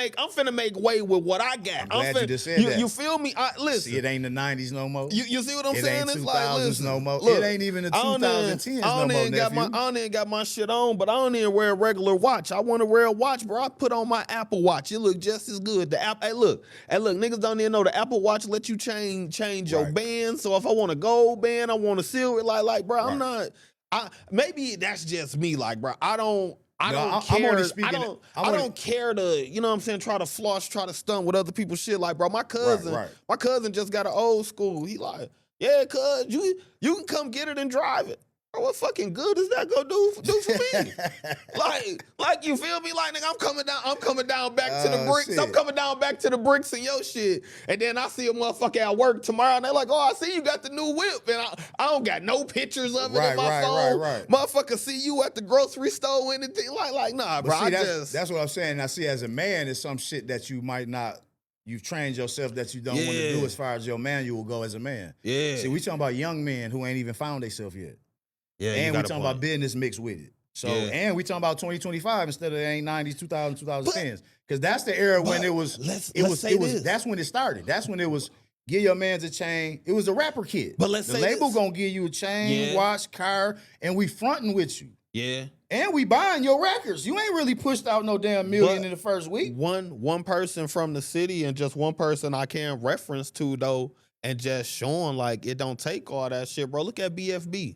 make way with what I got. I'm glad you just said that. You feel me? Listen. See, it ain't the 90s no more. You see what I'm It saying? ain't It's 2000s like, listen, no more. look, It ain't even the I don't 2010s even- no I don't more, even got nephew. I don't even got my shit on, but I don't even wear a regular watch. I want to wear a watch, bro. I put on my Apple Watch. It look just as good. The app, hey, look, niggas don't even know the Apple Watch let you change your Right. band. So if I want a gold band, I want a silver. Like, bro, I'm Right. not. Maybe that's just me. Like, bro, I don't I'm care. only speaking- I don't care to, you know what I'm saying, try to floss, try to stunt with other people's shit. Like, bro, my cousin just got an old school. He like, yeah, cuz, you can come get it and drive it. bro, what fucking good is that gonna do for me? like you feel me? Like, nigga, I'm coming down back to the bricks. Shit. I'm coming down back to the bricks and your shit. And then I see a motherfucker at work tomorrow and they're like, oh, I see you got the new whip. And I don't got no pictures of it in my phone. Right. Motherfucker see you at the grocery store or anything. Like, nah, bro. See, that's what I'm saying. I see as a man, it's some shit that you might not, you've trained yourself that you don't want to do as far as your manual go as a man. Yeah. See, we talking about young men who ain't even found themselves yet. Yeah, and we talking about business mixed with it. So, and we talking about 2025 instead of the 90s, 2000s, 2010s. Because that's the era when it was, that's when it started. That's when it was, give your mans a chain. It was a rapper kit. But let's the say label this. gonna give you a chain, watch, car, and we fronting with you. Yeah. And we buying your records. You ain't really pushed out no damn million in the first week. One person from the city and just one person I can reference to though, and just showing like it don't take all that shit, bro. Look at BFB.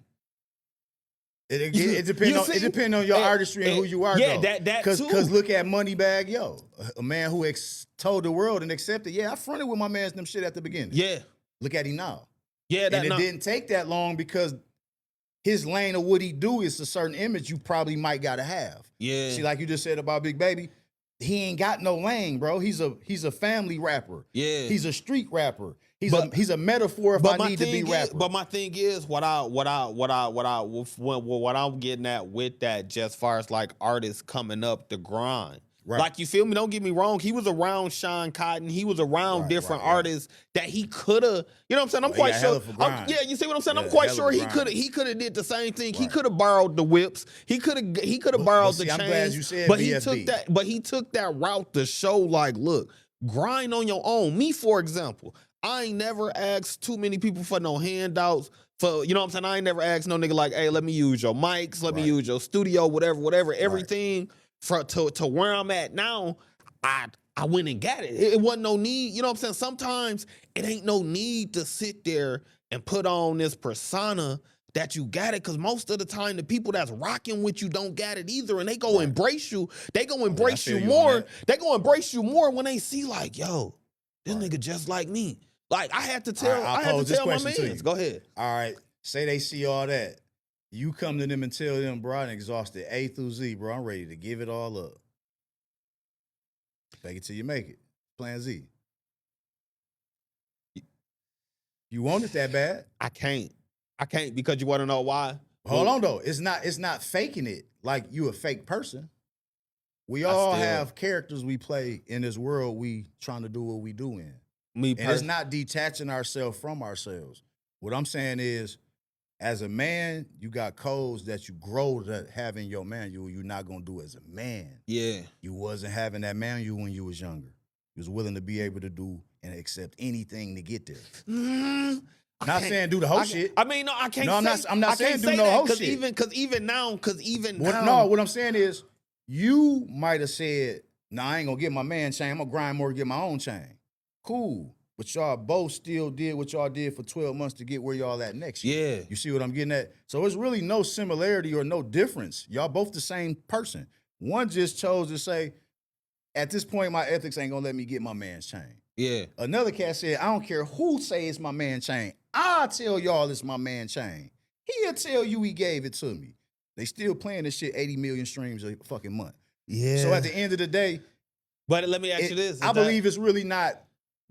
It depends on your artistry and who you are. Yeah, though. that too. Because look at Moneybagg Yo, a man who told the world and accepted. Yeah, I fronted with my man's them shit at the beginning. Yeah, look at him now. Yeah, and it didn't take that long because his lane of what he do is a certain image you probably might gotta have. Yeah. See, like you just said about Big Baby, he ain't got no lane, bro. He's a family rapper. Yeah. He's a street rapper. He's a metaphor if I need to be rapper. But my thing is what I'm getting at with that, just far as like artists coming up the grind. Right. Like, you feel me? Don't get me wrong. He was around Sean Cotton. He was around different artists that he could have, you know what I'm saying? I'm quite sure. You see what I'm saying? I'm quite sure he could have did the same thing. Right. He could have borrowed the whips. He could have borrowed the chains. I'm glad you said BFB. He took that route to show like, look, grind on your own. Me, for example, I ain't never asked too many people for no handouts. For, you know what I'm saying? I ain't never asked no nigga like, hey, let me use your mics, let me use your studio, whatever, everything. To where I'm at now, I went and got it. It wasn't no need. You know what I'm saying? Sometimes it ain't no need to sit there and put on this persona that you got it, because most of the time the people that's rocking with you don't got it either, and they go embrace you. They go embrace you more. They go embrace you more when they see like, yo, this nigga just like me. Like, I had to tell. I had to tell my mans. Go ahead. All right. Say they see all that. You come to them and tell them, bro, I'm exhausted A through Z, bro. I'm ready to give it all up. Fake it till you make it. Plan Z. You want it that bad? I can't because you want to know why? Hold on though. It's not faking it like you a fake person. We all have characters we play in this world. We trying to do what we do in. And it's not detaching ourselves from ourselves. What I'm saying is, as a man, you got codes that you grow to have in your manual. You're not gonna do as a man. Yeah. You wasn't having that manual when you was younger. You was willing to be able to do and accept anything to get there. Not saying do the whole shit. I mean, no, I can't. No, I'm not saying do no whole shit. Because even now. No, what I'm saying is, you might have said, "Nah, I ain't gonna get my man chain. I'm gonna grind more to get my own chain." Cool. But y'all both still did what y'all did for 12 months to get where y'all at next year. Yeah. You see what I'm getting at? So it's really no similarity or no difference. Y'all both the same person. One just chose to say, at this point, my ethics ain't gonna let me get my man's chain. Yeah. Another cat said, I don't care who say it's my man's chain. I'll tell y'all it's my man's chain. He'll tell you he gave it to me. They still playing this shit 80 million streams a fucking month. Yeah. So at the end of the day. But let me ask you this. I believe it's really not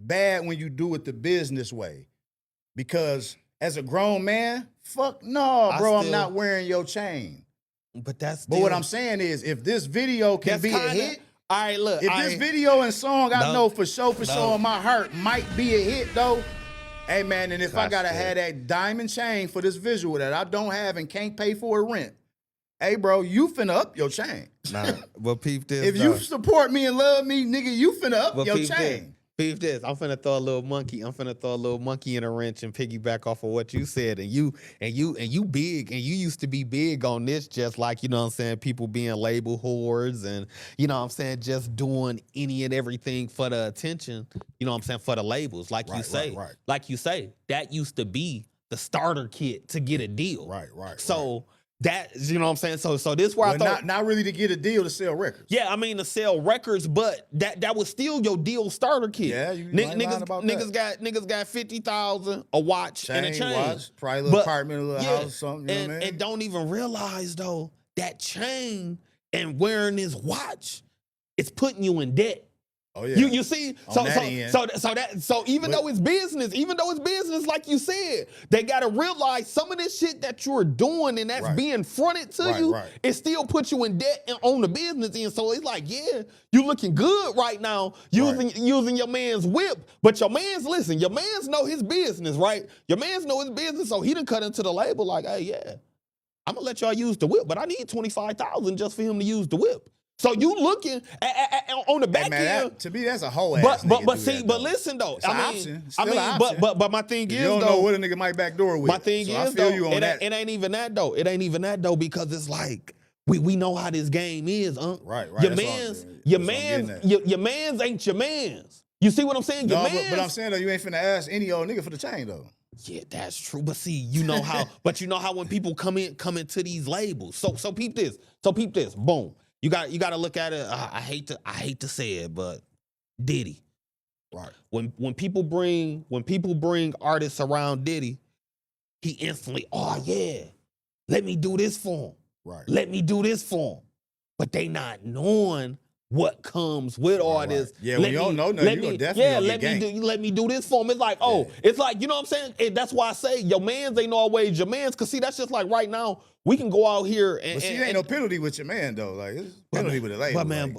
bad when you do it the business way, because as a grown man, fuck no, bro, I'm not wearing your chain. But what I'm saying is, if this video can be a hit, all right, look, if this video and song I know for sure in my heart might be a hit though, hey man, and if I gotta have that diamond chain for this visual that I don't have and can't pay for a rent, hey bro, you finna up your chain. Nah, but peep this. If you support me and love me, nigga, you finna up your chain. Beef this. I'm finna throw a little monkey. In a wrench and piggyback off of what you said. And you big, and you used to be big on this, just like, you know what I'm saying, people being label whores and, you know what I'm saying, just doing any and everything for the attention, you know what I'm saying, for the labels. Like you say, that used to be the starter kit to get a deal. Right. So That, you know what I'm saying? So this where I Well, thought, not really to get a deal to sell records. yeah, I mean to sell records, but that was still your deal starter kit. Yeah, you ain't lying about that. Niggas got 50,000 a watch and a chain. Watch, probably a little apartment, a little house, or something. You know what I mean? And don't even realize though that chain and wearing this watch, it's putting you in debt. Oh yeah. You see, so even But- though it's business, like you said, they gotta realize some of this shit that you're doing and that's Right. being fronted to Right, you, right. it still puts you in debt and on the business end. So it's like, yeah, you looking good right now using your man's whip, but your man's know his business, right? Your man's know his business, so he done cut into the label like, hey, yeah, I'm gonna let y'all use the whip, but I need 25,000 just for him to use the whip. So you looking on the back end. To me, that's a whole ass. But listen though, It's an option. It's still an option. but my thing is you don't know what a nigga might backdoor with. my thing so is I feel though, you on that. it ain't even that though. It ain't even that though because it's like we know how this game is, Right. Your That's man's your man's ain't your man's. You see what I'm saying? Your No, man's. but I'm saying though, you ain't finna ask any old nigga for the chain though. Yeah, that's true. But see, you know how. But you know how when people come into these labels. So peep this. Boom. You got to look at it. I hate to say it, but Diddy. Right. When people bring artists around Diddy, he instantly, oh yeah, let me do this for him. Right. Let me do this for him. But they not knowing what comes with all this. Yeah, when you don't know nothing, you definitely let me do this for him. It's like, it's like, you know what I'm saying? That's why I say your mans ain't always your mans. Cause see, that's just like right now, we can go out here and. But see, there ain't no penalty with your man though. Like it's penalty with the label. But man,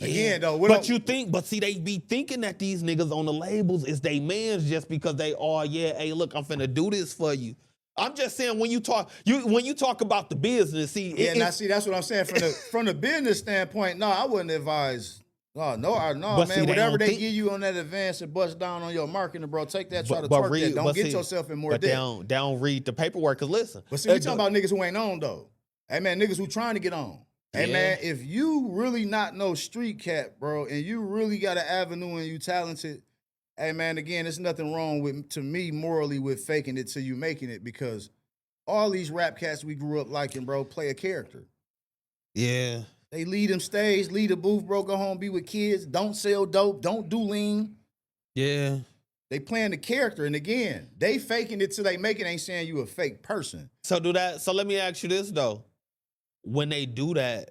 again though, but see, they be thinking that these niggas on the labels is they mans just because they are, hey, look, I'm finna do this for you. I'm just saying when you talk about the business, see. See, that's what I'm saying from the business standpoint. No, I wouldn't advise. No, man. See, whatever they give you on that advance and bust down on your marketing, bro, take that, try to twerk that. Don't get yourself in more debt. They don't read the paperwork. Cause listen, but see, we talking about niggas who ain't on though. Hey man, niggas who trying to get on. Hey man, if you really not no street cat, bro, and you really got an avenue and you talented. Hey man, again, there's nothing wrong with, to me, morally with faking it till you making it because all these rap cats we grew up liking, bro, play a character. Yeah. They lead them stage, lead a booth, bro, go home, be with kids, don't sell dope, don't do lean. Yeah. They playing the character, and again, they faking it till they make it, ain't saying you a fake person. So let me ask you this though. When they do that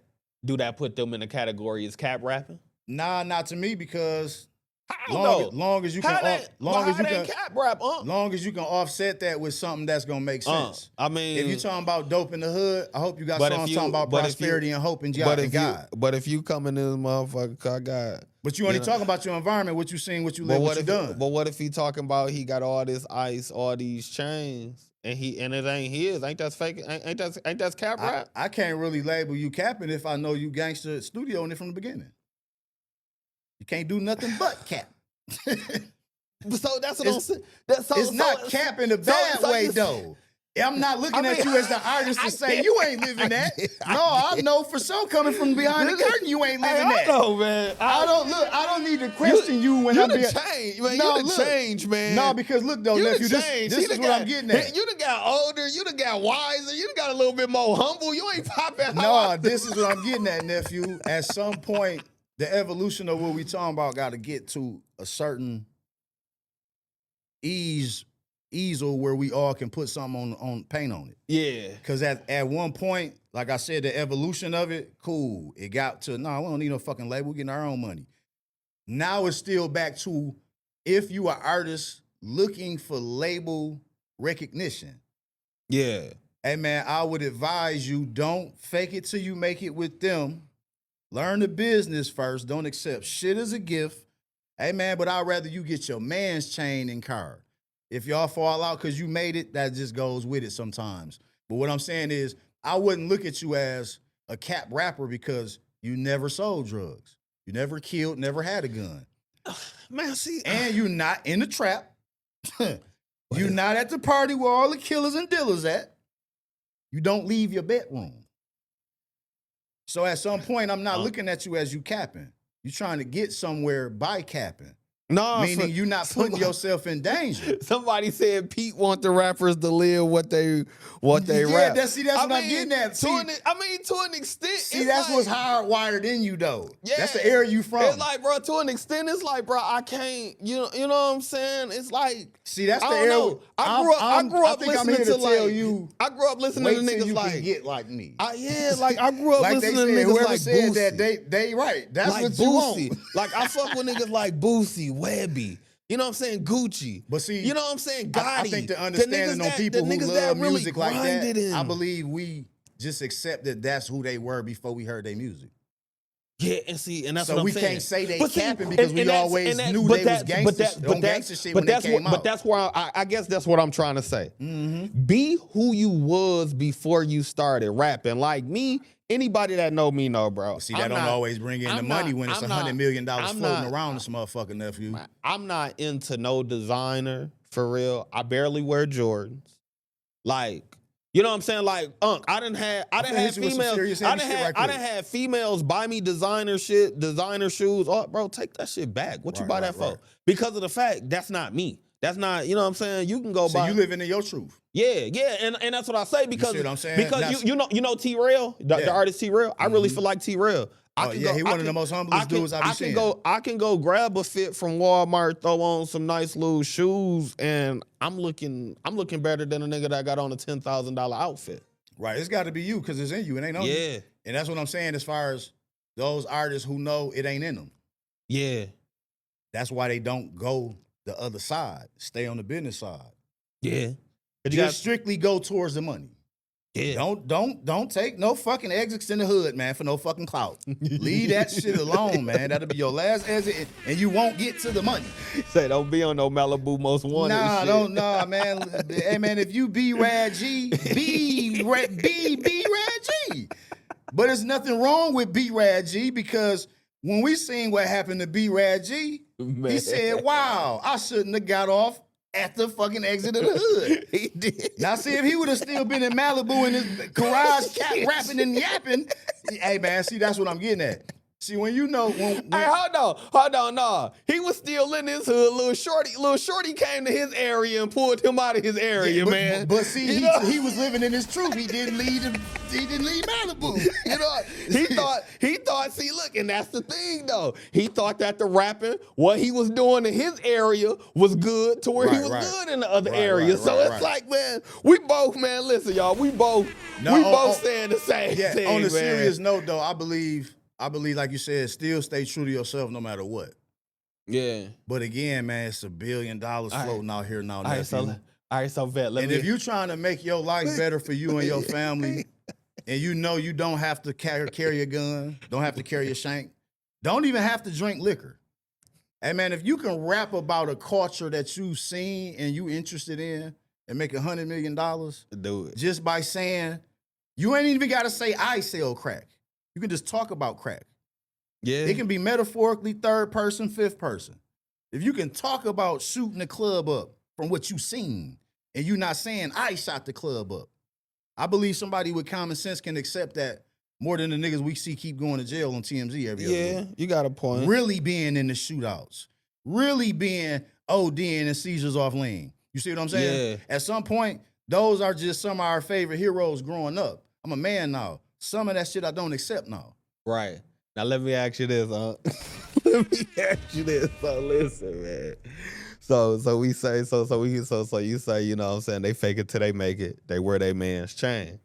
put them in the category as cap rapping? Nah, not to me because Long as you can offset that with something that's gonna make sense. I mean, if you talking about dope in the hood, I hope you got songs talking about prosperity and hope and God. But if you come in this motherfucker, I got. But you only talking about your environment, what you seen, what you live, what you done. But what if he talking about he got all this ice, all these chains, and it ain't his? Ain't that fake? Ain't that cap rap? I can't really label you capping if I know you gangster studioing it from the beginning. You can't do nothing but cap. So that's what I'm saying. It's not cap in a bad way, though. I'm not looking at you as the artist to say you ain't living that. No, I know for sure coming from behind the curtain you ain't living that. I know, man. I don't need to question you when I'm being change, man. No, you change, man. No, because look though, nephew, this is what I'm getting at. You done got older, you done got wiser, you done got a little bit more humble. You ain't popping. No, this is what I'm getting at, nephew. At some point, the evolution of what we talking about got to get to a certain easel where we all can put something on paint on it. Yeah. Because at one point, like I said, the evolution of it, cool. It got to, we don't need no fucking label. We're getting our own money. Now it's still back to if you are artist looking for label recognition. Yeah. Hey, man, I would advise you don't fake it till you make it with them. Learn the business first. Don't accept shit as a gift. Hey, man, but I'd rather you get your man's chain and car. If y'all fall out because you made it, that just goes with it sometimes. But what I'm saying is I wouldn't look at you as a cap rapper because you never sold drugs. You never killed, never had a gun. Man, see. And you're not in the trap. You're not at the party where all the killers and dealers at. You don't leave your bedroom. So at some point, I'm not looking at you as you capping. You're trying to get somewhere by capping. No, meaning you're not putting yourself in danger. Somebody said Pete want the rappers to live what they Yeah, rap. that's what I'm getting at. To an extent. See, that's what's hardwired in you, though. Yeah, that's the area you from. It's like, bro, to an extent, it's like, bro, I can't. You know what I'm saying? It's like, see, that's the I area. don't know. I grew up think listening I'm here to tell like. you. I grew up listening Wait to till niggas you like can get like me. I grew up like listening they to said, niggas whoever like said Boosie. that they right. That's like what you Boosie. want. Like I fuck with niggas like Boosie, Webby. You know what I'm saying? Gucci. But see, you know what I'm saying? Gotti. I think the understanding on people who love music like that, I believe we just accepted that's who they were before we heard their music. Yeah, and see, and that's so what I'm we saying. can't say they But see, capping because we always knew they was gangster shit when they came out. But that's where I guess that's what I'm trying to say. Mm-hmm. Be who you was before you started rapping. Like me, anybody that know me know, bro. See, that don't always bring in the money when it's $100 million floating around this motherfucker, nephew. I'm not into no designer for real. I barely wear Jordans. Like, you know what I'm saying? Like, I done had females. I done had females buy me designer shit, designer shoes. Oh, bro, take that shit back. What you buy that for? Because of the fact that's not me. That's not, you know what I'm saying? You can go buy. So you living in your truth. Yeah, and that's what I say because you see what I'm saying? Because you know T-Rail, the artist T-Rail. I really feel like T-Rail. He one of the most humblest dudes I've seen. I can go grab a fit from Walmart, throw on some nice little shoes, and I'm looking better than a nigga that got on a $10,000 outfit. Right, it's got to be you because it's in you. It ain't on you. And that's what I'm saying as far as those artists who know it ain't in them. Yeah. That's why they don't go the other side. Stay on the business side. Yeah. Just strictly go towards the money. Yeah. Don't take no fucking exits in the hood, man, for no fucking clout. Leave that shit alone, man. That'll be your last exit, and you won't get to the money. Say, don't be on no Malibu Most Wanted. Nah, man. Hey, man, if you be Rad G, be Rad G. But there's nothing wrong with B Rad G because when we seen what happened to B Rad G, man, he said, "Wow, I shouldn't have got off at the fucking exit of the hood." He did. Now, see, if he would have still been in Malibu in his garage, rapping and yapping, hey, man, see, that's what I'm getting at. See, when you know, when hey, hold on, no. He was still in his hood. Little shorty came to his area and pulled him out of his area, man. But see, he was living in his truth. He didn't leave Malibu. You know, he thought. See, look, and that's the thing, though. He thought that the rapping, what he was doing in his area, was good to where he was good in the other area. So it's like, man, we both, man. Listen, y'all, we both saying the same thing. On a man. serious note, though, I believe, like you said, still stay true to yourself no matter what. Yeah. But again, man, it's $1 billion floating out here now. All right, so vet. If you're trying to make your life better for you and your family, and you know you don't have to carry a gun, don't have to carry a shank, don't even have to drink liquor. Hey, man, if you can rap about a culture that you've seen and you interested in and make $100 million, do it. Just by saying, you ain't even got to say I sell crack. You can just talk about crack. Yeah. It can be metaphorically third person, fifth person. If you can talk about shooting the club up from what you've seen and you not saying I shot the club up, I believe somebody with common sense can accept that more than the niggas we see keep going to jail on TMZ every other week. Yeah, you got a point. Really being in the shootouts. Really being ODing and seizures off lean. You see what I'm saying? Yeah. At some point, those are just some of our favorite heroes growing up. I'm a man now. Some of that shit I don't accept now. Right. Now let me ask you this, let me ask you this. So listen, man. So you say, you know what I'm saying, they fake it till they make it. They wear their man's chain.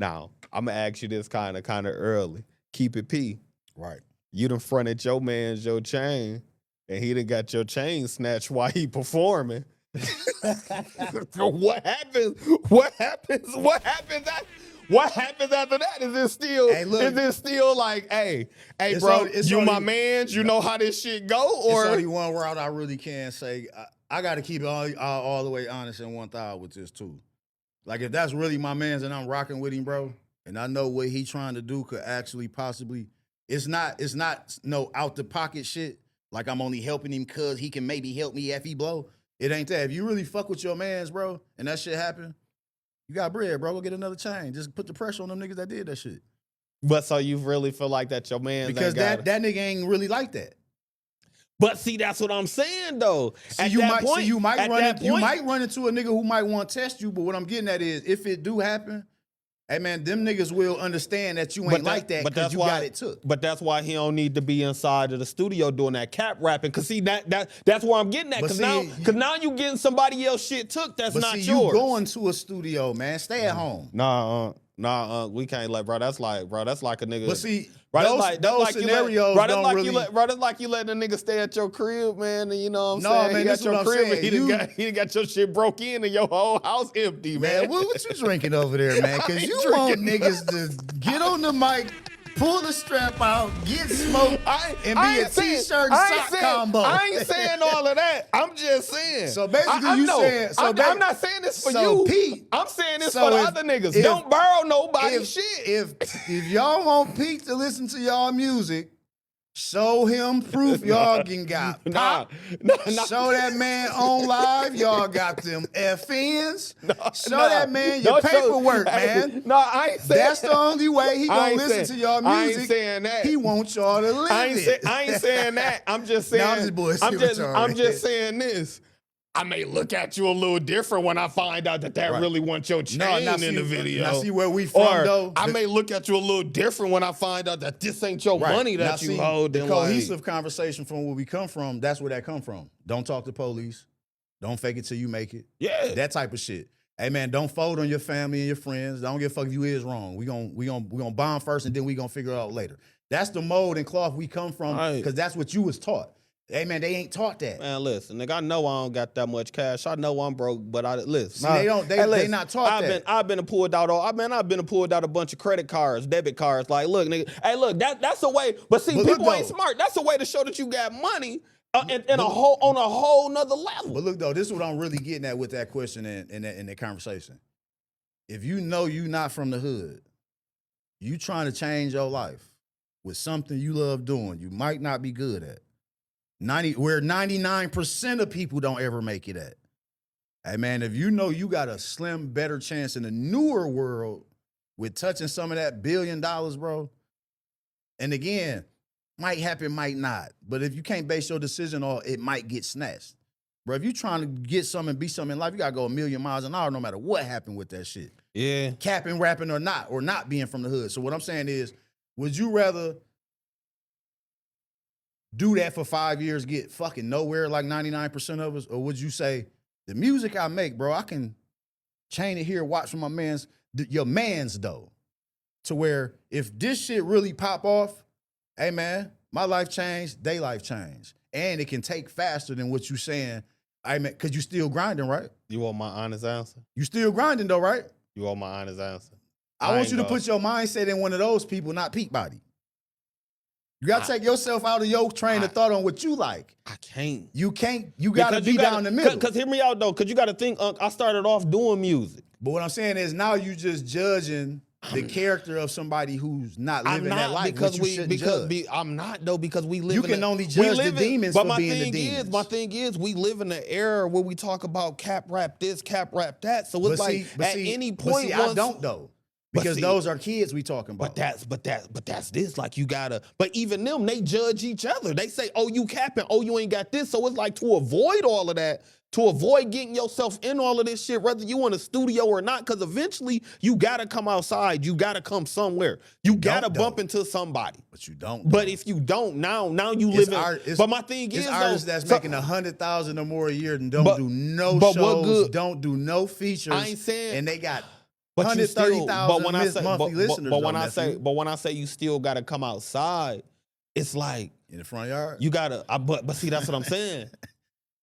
Now, I'm gonna ask you this kind of early. Keep it P. Right. You done fronted your man's your chain, and he done got your chain snatched while he performing. What happens? What happens after that? Is it still like, hey, bro, you my mans, you know how this shit go? Or it's only one route I really can say. I got to keep it all the way honest and 1,000 with this too. Like if that's really my mans and I'm rocking with him, bro, and I know what he trying to do could actually possibly, it's not no out the pocket shit. Like I'm only helping him cause he can maybe help me if he blow. It ain't that. If you really fuck with your mans, bro, and that shit happen, you got bread, bro. Go get another chain. Just put the pressure on them niggas that did that shit. But so you really feel like that your man because that nigga ain't really like that. But see, that's what I'm saying though. See, you might run into a nigga who might want to test you, but what I'm getting at is if it do happen, hey man, them niggas will understand that you ain't like that because you got it took. But that's why he don't need to be inside of the studio doing that cap rapping. Cause see that's where I'm getting at. Cause now you getting somebody else shit took that's not yours. You going to a studio, man. Stay at home. Nah, we can't let bro. That's like a nigga. But see, bro, those scenarios don't really. Bro, that's like you letting a nigga stay at your crib, man. And you know what I'm saying? Man, he got your crib and he got your shit broke in and your whole house empty, man. What you drinking over there, man? Because you want niggas to get on the mic, pull the strap out, get smoked, and be a t-shirt and sock combo. I ain't saying all of that. I'm just saying. So basically, I'm not saying this for you. Pete, I'm saying this for the other niggas. Don't borrow nobody's shit. If y'all want Pete to listen to y'all music, show him proof y'all got pop. Show that man on live, y'all got them FNs. Show that man your paperwork, man. No, I ain't saying that's the only way he gonna listen to y'all music. I ain't saying that. He wants y'all to live I ain't saying that. I'm just saying. I'm just saying this. I may look at you a little different when I find out that really wants your chain in the video. Now see where we from, though. I may look at you a little different when I find out that this ain't your money that you hold. The cohesive conversation from where we come from, that's where that come from. Don't talk to police. Don't fake it till you make it. Yeah. That type of shit. Hey, man, don't fold on your family and your friends. Don't give a fuck if you is wrong. We gonna bond first, and then we gonna figure it out later. That's the mold and cloth we come from, because that's what you was taught. Hey man, they ain't taught that. Man, listen, nigga, I know I don't got that much cash. I know I'm broke, but listen. See, they not taught that. I've been pulled out a bunch of credit cards, debit cards. Like, look, nigga, hey, look, that's a way. But see, people ain't smart. That's a way to show that you got money on a whole nother level. But look though, this is what I'm really getting at with that question and that conversation. If you know you not from the hood, you trying to change your life with something you love doing, you might not be good at. Where 99% of people don't ever make it at. Hey man, if you know you got a slim, better chance in the newer world with touching some of that $1 billion, bro. And again, might happen, might not. But if you can't base your decision on it might get snatched. Bro, if you trying to get something, be something in life, you gotta go 1,000,000 miles an hour no matter what happened with that shit. Yeah. Capping, rapping or not being from the hood. So what I'm saying is, would you rather do that for 5 years, get fucking nowhere like 99% of us? Or would you say, the music I make, bro, I can chain it here, watch from your man's though, to where if this shit really pop off, hey man, my life changed, they life changed. And it can take faster than what you saying, I mean, cause you still grinding, right? You want my honest answer? You still grinding though, right? You want my honest answer? I want you to put your mindset in one of those people, not Peakbody. You gotta take yourself out of your train of thought on what you like. I can't. You can't. You gotta be down the middle. Cause hear me out though. Cause you gotta think. I started off doing music. But what I'm saying is now you just judging the character of somebody who's not living that life. I'm not though, because we live. You can only judge the demons for being the demons. My thing is, we live in an era where we talk about cap rap this, cap rap that. So it's any point. I don't though. Because those are kids we talking about. But that's this. Like you gotta. But even them, they judge each other. They say, "Oh, you capping. Oh, you ain't got this." So it's like to avoid all of that, to avoid getting yourself in all of this shit, whether you in a studio or not. Because eventually you gotta come outside. You gotta come somewhere. You gotta bump into somebody. But you don't. But if you don't, now you live in. But my thing is, artists that's making 100,000 or more a year and don't do no shows, don't do no features. I ain't saying, and they got 130,000 monthly listeners. But when I say you still gotta come outside, it's like in the front yard. You gotta. But see, that's what I'm saying.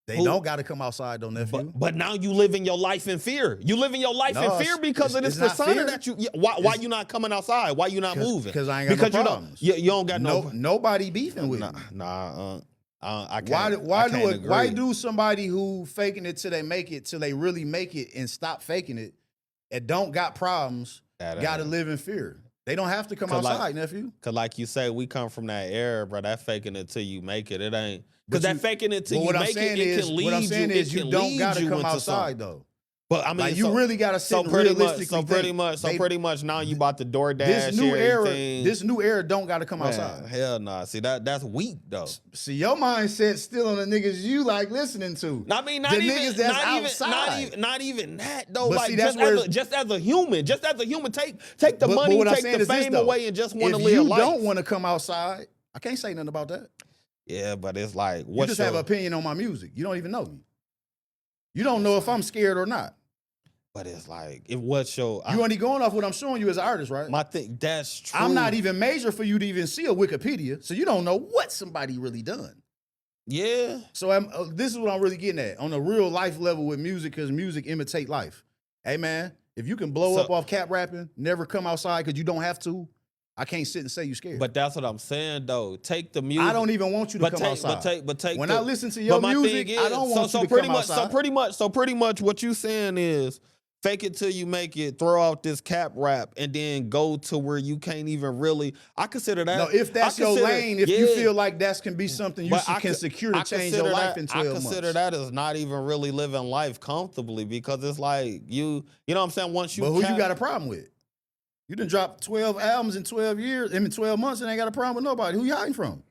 They don't gotta come outside, though, nephew. But now you living your life in fear. You living your life in fear because of this persona that you. Why you not coming outside? Why you not moving? Because I ain't got no problems. You don't got nobody beefing with me. I can't. Why do somebody who faking it till they make it, till they really make it and stop faking it, and don't got problems, gotta live in fear? They don't have to come outside, nephew. Cause like you say, we come from that era, bro. That faking it till you make it. It ain't. Cause that faking it till you make it, it can lead you. What I'm saying is you don't gotta come outside though. But I mean, like, you really gotta sit and realistically think. Pretty much now you about to DoorDash This new everything. this new era don't gotta come outside. Hell nah. See that's weak though. See, your mindset still on the niggas you like listening to. I mean, the niggas that's outside. not even that though. But like see, that's just as a human, take the money, what I'm take saying the is this, fame though. away, and just want to If live you life. don't want to come outside, I can't say nothing about that. Yeah, but it's like You just have an opinion on my music. You don't even know me. You don't know if I'm scared or not. But it's like, it was your. You only going off what I'm showing you as an artist, right? My thing, that's true. I'm not even major for you to even see a Wikipedia, so you don't know what somebody really done. Yeah. So this is what I'm really getting at on a real life level with music, because music imitate life. Hey man, if you can blow up off cap rapping, never come outside because you don't have to, I can't sit and say you scared. But that's what I'm saying though. Take the music. I don't even want you to come outside. But take when I listen to your music, I don't want you to come outside. So pretty much what you saying is fake it till you make it, throw out this cap rap, and then go to where you can't even really. I consider that. No, if that's your lane, if you feel like that can be something you can secure to change your life in 12 months. I consider that as not even really living life comfortably, because it's like you know what I'm saying? Once you But who you got a problem with? You done dropped 12 albums in 12 years, in 12 months, and ain't got a problem with nobody. Who you hiding from?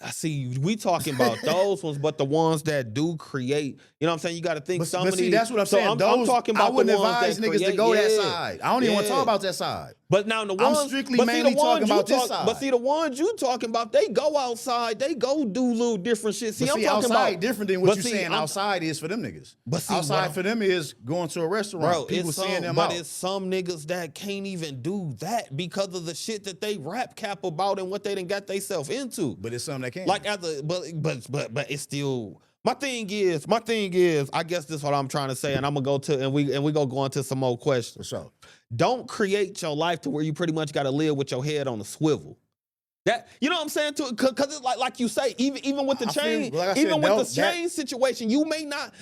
I see, we talking about those ones, but the ones that do create, you know what I'm saying? You got to think some of these. See, that's what I'm saying. I'm talking about I wouldn't the ones advise that niggas create, to go that side. I don't even want to talk about that side. But now the ones, I'm strictly mainly talking about this side. But see, the ones you talking about, they go outside, they go do little different shit. See, I'm talking outside about different than what you're saying. Outside is for them niggas. But see, outside for them is going to a restaurant. Bro, people seeing them out. But it's some niggas that can't even do that because of the shit that they rap cap about and what they done got themselves into. But it's some that can't. Like but it's still. My thing is, I guess this is what I'm trying to say, and I'm gonna go to, and we gonna go into some more questions. For sure. Don't create your life to where you pretty much got to live with your head on a swivel. That, you know what I'm saying? Because it's like you say, even with the chain, chain situation, you may not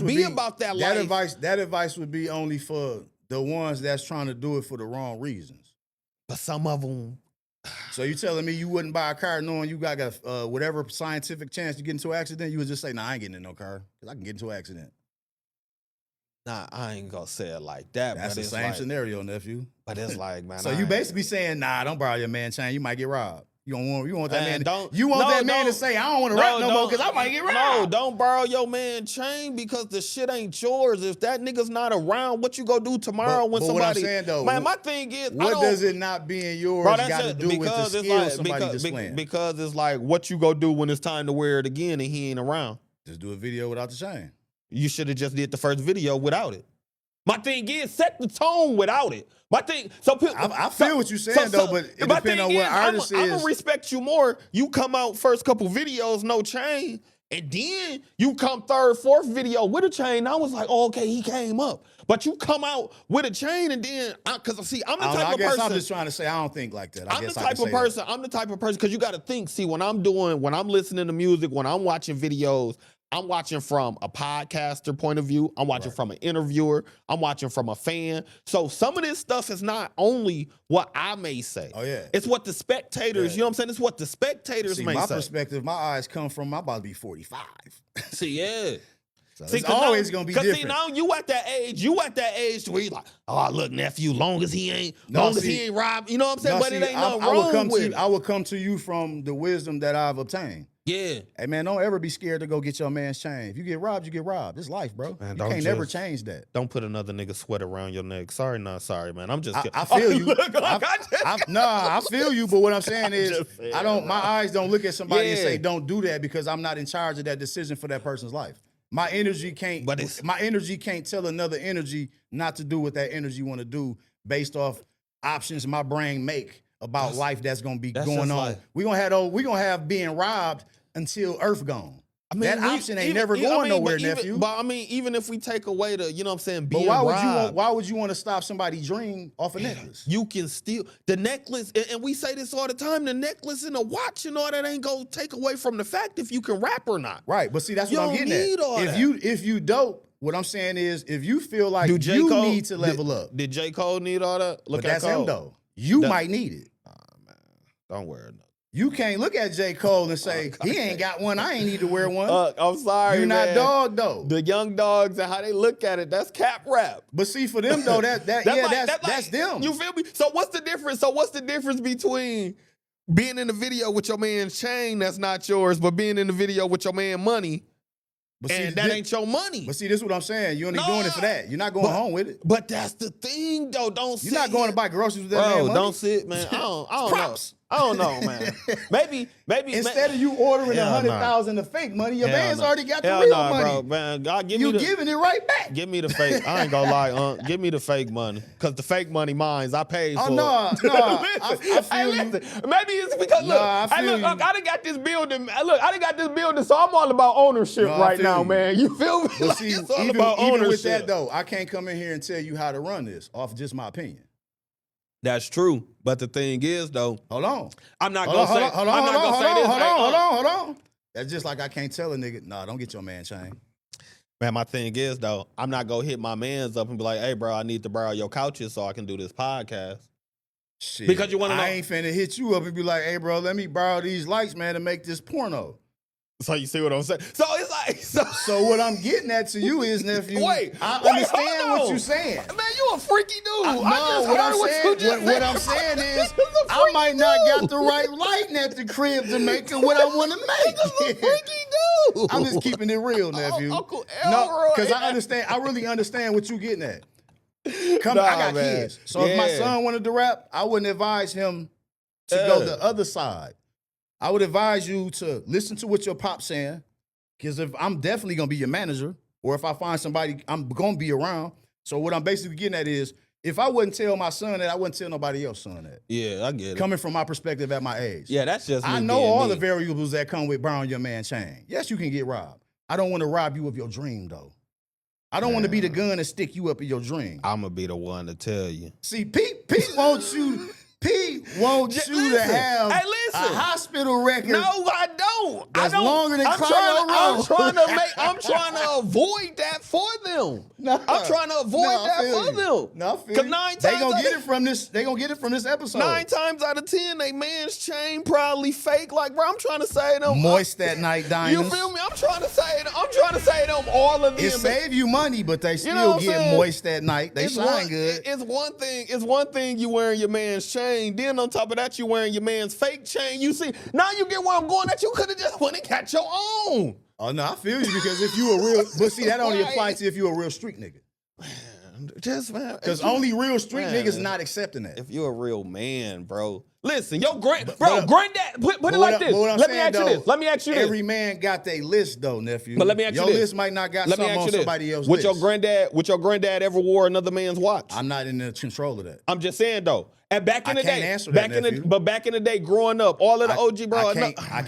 be about that life. That advice would be only for the ones that's trying to do it for the wrong reasons. But some of them. So you telling me you wouldn't buy a car knowing you got whatever scientific chance to get into an accident? You would just say, "Nah, I ain't getting in no car because I can get into an accident." Nah, I ain't gonna say it like that. That's the same scenario, nephew. But it's like, man. So you basically saying, "Nah, don't borrow your man chain. You might get robbed." You want that man. To say, "I don't want to rap no more because I might get robbed." No, don't borrow your man chain because the shit ain't yours. If that nigga's not around, what you gonna do tomorrow when somebody? What I'm saying though, man, my thing is, what does it not being yours got to do with the skill somebody displaying? Because it's like, what you gonna do when it's time to wear it again and he ain't around? Just do a video without the chain. You should have just did the first video without it. My thing is, set the tone without it. My thing, I feel what you're saying though, but it depends on what artist is. I'm gonna respect you more. You come out first couple videos, no chain, and then you come third, fourth video with a chain. I was like, oh, okay, he came up. But you come out with a chain, and then because I'm the type of person. I'm just trying to say I don't think like that. I'm the type of person because you got to think. See, when I'm listening to music, when I'm watching videos, I'm watching from a podcaster point of view. I'm watching from an interviewer. I'm watching from a fan. So some of this stuff is not only what I may say. Oh, yeah. It's what the spectators, you know what I'm saying? It's what the spectators may say. My perspective, my eyes come from, I'm about to be 45. See, yeah. So it's always going to be different. See, now you at that age where you like, oh, look, nephew, long as he ain't robbed, you know what I'm saying? But it ain't nothing wrong with it. I will come to you from the wisdom that I've obtained. Yeah. Hey, man, don't ever be scared to go get your man's chain. If you get robbed, you get robbed. It's life, bro. Man, you can't never change that. Don't put another nigga sweat around your neck. Sorry, man. I'm just kidding. I feel you. I feel you, but what I'm saying is my eyes don't look at somebody and say, don't do that because I'm not in charge of that decision for that person's life. My energy can't tell another energy not to do what that energy want to do based off options my brain make about life that's gonna be going on. We're gonna have being robbed until Earth gone. I mean, that option ain't never going nowhere, nephew. But I mean, even if we take away the, you know what I'm saying, being robbed, why would you want to stop somebody's dream off a necklace? You can steal the necklace, and we say this all the time, the necklace and the watch and all that ain't gonna take away from the fact if you can rap or not. Right, but see, that's what I'm getting at. If you dope, what I'm saying is, if you feel like you need to level up. Did J. Cole need all that? But that's him though. You might need it. Man, don't worry. You can't look at J. Cole and say, he ain't got one, I ain't need to wear one. I'm sorry, You're not man. dog, though. The young dogs and how they look at it, that's cap rap. But see, for them, though, that's them. You feel me? So what's the difference? So what's the difference between being in the video with your man's chain that's not yours, but being in the video with your man money, and that ain't your money? But see, this is what I'm saying. You only doing it for that. You're not going home with it. But that's the thing, though. You're not going to buy groceries with that man money. Don't sit, man. I don't know. I don't know, man. Maybe instead of you ordering 100,000 of fake money, your man's already got the real money. Bro, man. God, giving it right back. Give me the fake. I ain't gonna lie, give me the fake money, cause the fake money mines. I paid for. Oh no, I feel you. Maybe it's because look, I done got this building. Look, I done got this building, so I'm all about ownership now, man. You feel me? But Like, see, it's all even about ownership. with that though, I can't come in here and tell you how to run this off just my opinion. That's true, but the thing is, though, hold on. I'm not gonna say. Hold on. That's just like I can't tell a nigga, nah, don't get your man chain. Man, my thing is though, I'm not gonna hit my mans up and be like, "Hey, bro, I need to borrow your couches so I can do this podcast." Shit, because you want to know. I ain't finna hit you up and be like, "Hey, bro, let me borrow these lights, man, to make this porno." So you see what I'm saying? So it's like, so what I'm getting at to you is, nephew. I understand what you're saying. Man, you a freaky dude. What I'm saying is, I might not got the right lighting at the crib to make it what I want to make. A freaky dude. I'm just keeping it real, nephew. Uncle Elroy. Because I understand. I really understand what you're getting at. I got kids. So if my son wanted to rap, I wouldn't advise him to go the other side. I would advise you to listen to what your pop's saying, because if I'm definitely gonna be your manager, or if I find somebody, I'm gonna be around. So what I'm basically getting at is, if I wouldn't tell my son that, I wouldn't tell nobody else's son that. Yeah, I get it. Coming from my perspective at my age. Yeah, that's just me. I know all the variables that come with borrowing your man chain. Yes, you can get robbed. I don't want to rob you of your dream, though. I don't want to be the gun and stick you up in your dream. I'm gonna be the one to tell you. See, Pete wants you. Pete wants you to have a hospital record. No, I don't. That's longer than I'm trying to avoid that for them. I'm trying to avoid that for them. No, I feel because 9 times they gonna get it from this. They gonna get it from this episode. 9 times out of 10, they man's chain probably fake. Like, bro, I'm trying to say them moist that night diamonds. You feel me? I'm trying to say them all of them. It save you money, but they still get moist that night. They shine good. It's one thing you wearing your man's chain. Then on top of that, you wearing your man's fake chain. You see, now you get where I'm going at. You could have just went and got your own. Oh no, I feel you, because if you a real, but see, that only applies to if you a real street nigga. Man, because only real street niggas not accepting that. If you're a real man, bro. Listen, granddad, put it like this. Let me ask you this. Every man got their list though, nephew. But let me ask you this. Your list might not got something on somebody else's list. Would your granddad ever wore another man's watch? I'm not in the control of that. I'm just saying though. And back in the day, answer that, but back in the day, growing up, all of the OG bro,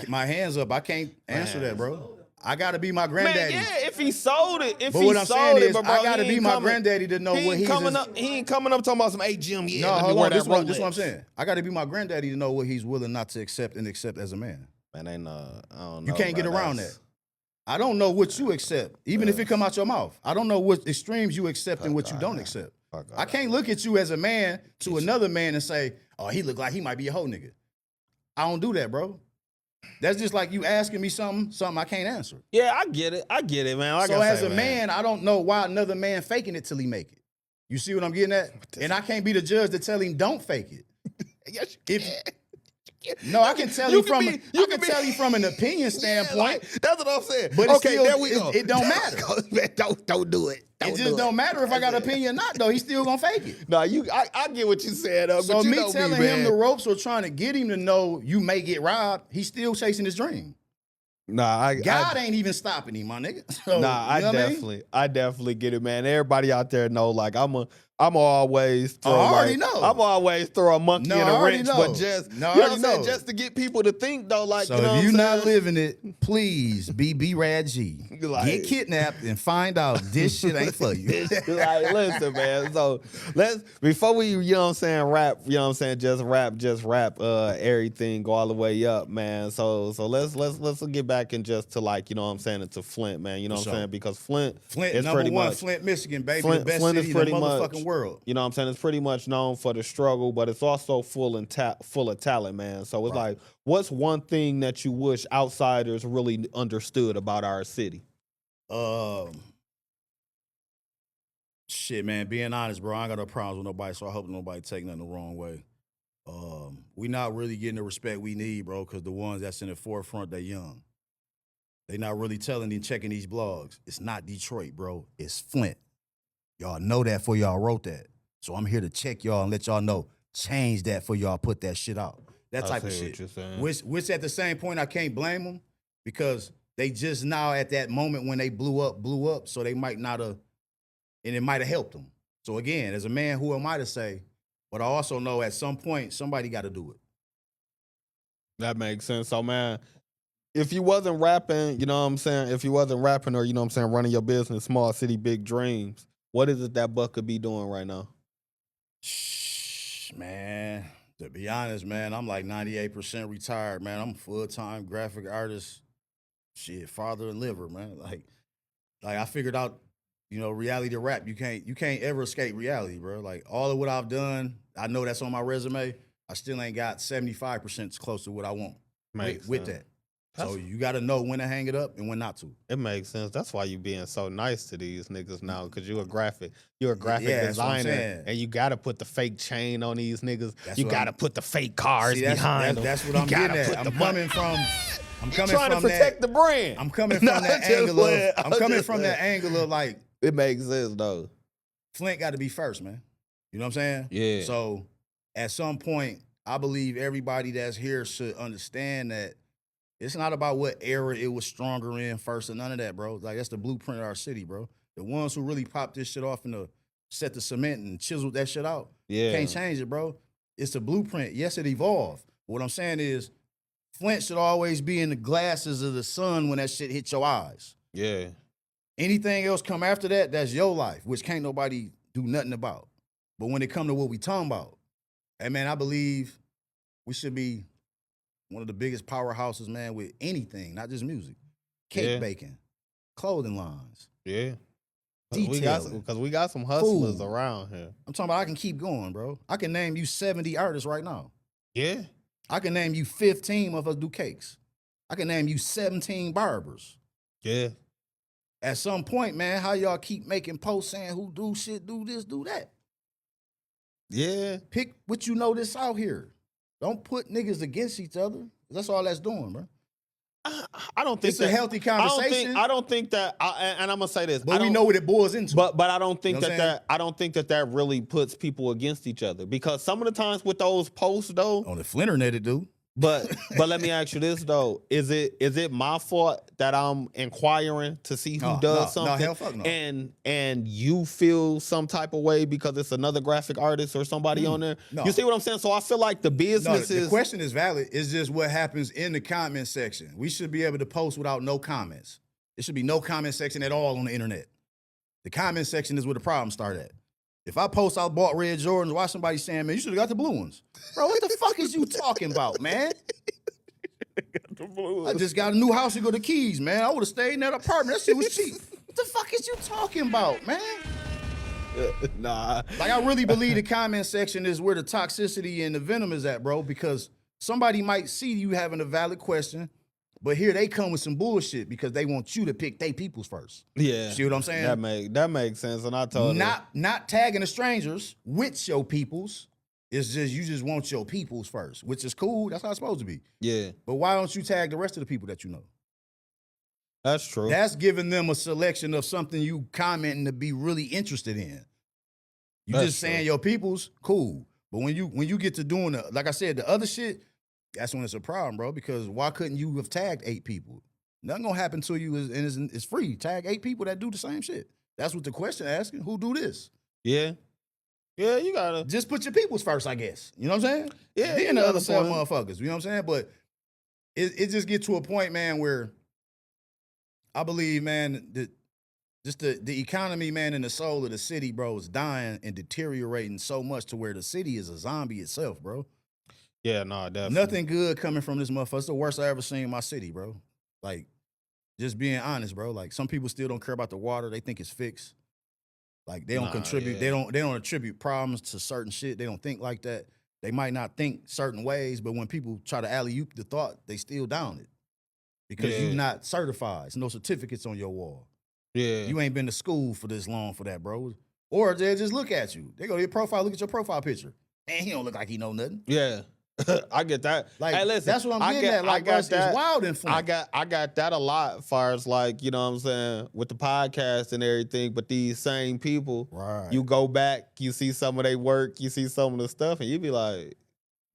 my hands up. I can't answer that, bro. I gotta be my granddaddy. Man, yeah, if he sold it, but what I'm saying is, I gotta be my granddaddy to know what he's coming up. He ain't coming up talking about some Jim. Yeah, no, hold on. This is what I'm saying. I gotta be my granddaddy to know what he's willing not to accept and accept as a man. Man, I don't know. You can't get around that. I don't know what you accept, even if it come out your mouth. I don't know what extremes you accept and what you don't accept. I can't look at you as a man to another man and say, "Oh, he look like he might be a hoe nigga." I don't do that, bro. That's just like you asking me something I can't answer. Yeah, I get it, man. Like so as a man, I don't know why another man faking it till he make it. You see what I'm getting at? And I can't be the judge to tell him don't fake it. No, I can tell you from an opinion standpoint. Like, that's what I'm saying. But okay, there we go. It don't matter. Don't do it. It just don't matter if I got an opinion or not, though. He's still gonna fake it. No, I get what you said. So but me telling him the ropes or trying to get him to know you may get robbed, he's still chasing his dream. Nah, God ain't even stopping him, my nigga. So, I definitely get it, man. Everybody out there know, like I'm always throw I'm always throw a monkey in a wrench, but just you know what I'm saying, just to get people to think though, like so you know if what you're I'm not living it, please be Rad G. Like, get kidnapped and find out this shit ain't for you. Like, listen, man. So before we, you know what I'm saying, rap, you know what I'm saying, just rap everything go all the way up, man. So let's get back back and just to like, you know what I'm saying, into Flint, man. You know what I'm saying? Because Flint is number pretty one, much Flint, Michigan, baby, Flint, the best Flint city is in the pretty motherfucking much, world. you know what I'm saying? It's pretty much known for the struggle, but it's also full of talent, man. So it's like, what's one thing that you wish outsiders really understood about our city? Shit, man, being honest, bro, I ain't got no problems with nobody, so I hope nobody take nothing the wrong way. We not really getting the respect we need, bro, because the ones that's in the forefront, they young. They not really telling and checking these blogs. It's not Detroit, bro. It's Flint. Y'all know that before y'all wrote that. So I'm here to check y'all and let y'all know. Change that for y'all put that shit out. That type of shit. Which at the same point, I can't blame them because they just now at that moment when they blew up, so they might not have, and it might have helped them. So again, as a man, who am I to say? But I also know at some point, somebody got to do it. That makes sense. So, man, if you wasn't rapping, you know what I'm saying? If you wasn't rapping or, you know what I'm saying, running your business, Small City, Big Dreams, what is it that Buc could be doing right now? Man, to be honest, man, I'm like 98% retired, man. I'm a full-time graphic artist. Shit, father and liver, man. Like I figured out, you know, reality to rap. You can't ever escape reality, bro. Like all of what I've done, I know that's on my resume. I still ain't got 75% close to what I want with that. So you got to know when to hang it up and when not to. It makes sense. That's why you being so nice to these niggas now, because you're a graphic designer, and you got to put the fake chain on these niggas. You got to put the fake cars behind them. That's what I'm getting at. I'm coming from trying to protect the brand. I'm coming from that angle of. I'm coming from that angle of like. It makes sense though. Flint got to be first, man. You know what I'm saying? Yeah. So at some point, I believe everybody that's here should understand that it's not about what era it was stronger in first or none of that, bro. Like that's the blueprint of our city, bro. The ones who really popped this shit off and set the cement and chiseled that shit out. Can't change it, bro. It's the blueprint. Yes, it evolved. But what I'm saying is Flint should always be in the glasses of the sun when that shit hits your eyes. Yeah. Anything else come after that, that's your life, which can't nobody do nothing about. But when it come to what we talking about, hey man, I believe we should be one of the biggest powerhouses, man, with anything, not just music. Cake baking, clothing lines. Yeah. Detailing. Because we got some hustlers around here. I'm talking about I can keep going, bro. I can name you 70 artists right now. Yeah. I can name you 15 of us do cakes. I can name you 17 barbers. Yeah. At some point, man, how y'all keep making posts saying who do shit, do this, do that? Yeah. Pick what you know this out here. Don't put niggas against each other. That's all that's doing, bro. I don't think it's a healthy conversation. I don't think that, and I'm gonna say this, but we know what it boils into. But I don't think you know I don't think that really puts people against each other, because some of the times with those posts though, on the Flinternet it do. But let me ask you this though: is it my fault that I'm inquiring to see who does something? No, hell fuck no. And you feel some type of way because it's another graphic artist or somebody on there? No. You see what I'm saying? So I feel like the business the question is valid. It's just what happens in the comment section. We should be able to post without no comments. There should be no comment section at all on the internet. The comment section is where the problem start at. If I post I bought red Jordans, why somebody saying, man, you should have got the blue ones? Bro, what the fuck is you talking about, man? I just got a new house to go to Keys, man. I would have stayed in that apartment. That shit was cheap. What the fuck is you talking about, man? Nah. Like, I really believe the comment section is where the toxicity and the venom is at, bro, because somebody might see you having a valid question, but here they come with some bullshit because they want you to pick they peoples first. Yeah. See what I'm saying? That makes sense. And I told not tagging the strangers with your peoples. It's just you just want your peoples first, which is cool. That's how it's supposed to be. Yeah. But why don't you tag the rest of the people that you know? That's true. That's giving them a selection of something you commenting to be really interested in. You just saying your peoples, cool. But when you get to doing like I said, the other shit, that's when it's a problem, bro, because why couldn't you have tagged 8 people? Nothing gonna happen to you, and it's free. Tag 8 people that do the same shit. That's what the question asking. Who do this? Yeah. Yeah, you gotta. Just put your peoples first, I guess. You know what I'm saying? Yeah. Then the other 7 motherfuckers. You know what I'm saying? But it just get to a point, man, where I believe, man, that just the economy, man, and the soul of the city, bro, is dying and deteriorating so much to where the city is a zombie itself, bro. Yeah, no, definitely. Nothing good coming from this motherfucker. It's the worst I ever seen in my city, bro. Like, just being honest, bro. Like, some people still don't care about the water. They think it's fixed. Like, they don't contribute. Yeah. They don't attribute problems to certain shit. They don't think like that. They might not think certain ways, but when people try to alley-oop the thought, they still down it. Because you not certified. There's no certificates on your wall. Yeah. You ain't been to school for this long for that, bro. Or they just look at you. They go to your profile, look at your profile picture. Man, he don't look like he know nothing. Yeah. I get that. Like, hey, listen, that's what I'm getting at. Like, it's wild in Flint. I got that a lot as far as like, you know what I'm saying, with the podcast and everything, but these same people, Right. you go back, you see some of their work, you see some of the stuff, and you be like,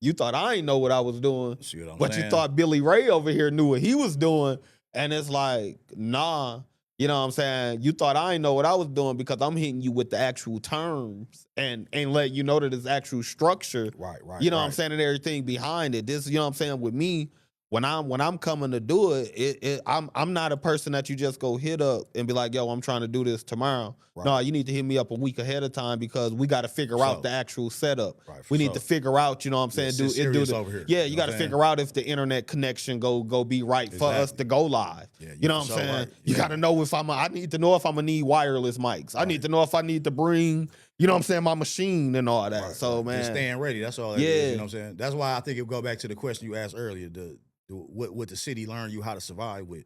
you thought I ain't know what I was doing, See what I'm but saying? you thought Billy Ray over here knew what he was doing, and it's like, nah. You know what I'm saying? You thought I ain't know what I was doing because I'm hitting you with the actual terms and let you know that it's actual structure. Right. You know what I'm saying? And everything behind it. This, you know what I'm saying? With me, when I'm coming to do it, I'm not a person that you just go hit up and be like, yo, I'm trying to do this tomorrow. Right. No, you need to hit me up a week ahead of time because we got to figure out the actual setup. Right, we need to figure out, you know what I'm saying? Over here. Yeah, you got to figure out if the internet connection go be right for us to go live. Yeah, you know what I'm saying? Right. You got to know if I need to know if I'm gonna need wireless mics. I need to know if I need to bring, you know what I'm saying, my machine and all that. Right, so man, just staying ready. That's all. That is, you know what I'm saying? That's why I think it'll go back to the question you asked earlier. What the city learn you how to survive with.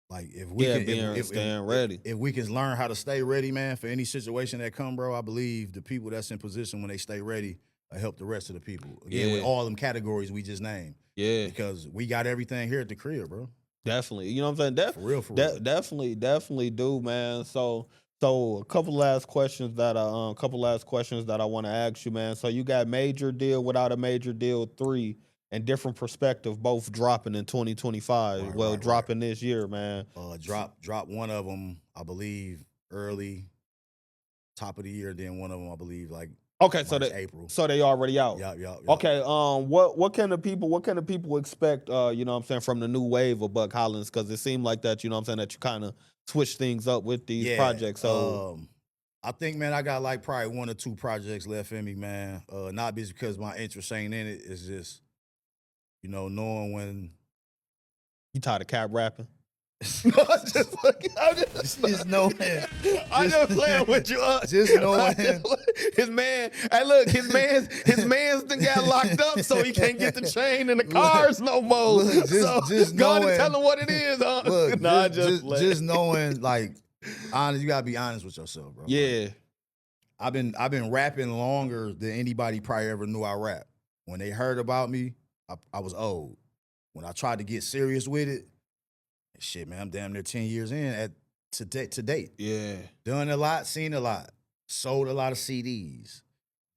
Like if we staying ready. If we can learn how to stay ready, man, for any situation that come, bro, I believe the people that's in position when they stay ready will help the rest of the people. Again, with all them categories we just named. Yeah. Because we got everything here at the crib, bro. Definitely. You know what I'm saying? For real. Definitely do, man. So a couple last questions that I want to ask you, man. So you got Major Deal, Without a Major Deal 3. And different perspective, both dropping in 2025. Dropping this year, man. Drop one of them, I believe, early, top of the year. Then one of them, I believe, like April. So they already out. Yeah. Okay. What can the people expect? You know what I'm saying, from the new wave of Buc Hollins? Because it seemed like that. You know what I'm saying, that you kind of switch things up with these projects. So I think, man, I got like probably 1 or 2 projects left in me, man. Not because my interest ain't in it. It's just, you know, knowing when. You tired of cap rapping? Just knowing. I'm just playing with you. Just knowing his man. Hey, look, his man's done got locked up, so he can't get the chain in the cars no more. Just go knowing, and tell him what it is. Huh? Look, just knowing, like, honest. You gotta be honest with yourself, bro. Yeah. I've been rapping longer than anybody probably ever knew I rap. When they heard about me, I was old. When I tried to get serious with it, shit, man, I'm damn near 10 years in to date. Yeah. Done a lot, seen a lot, sold a lot of CDs,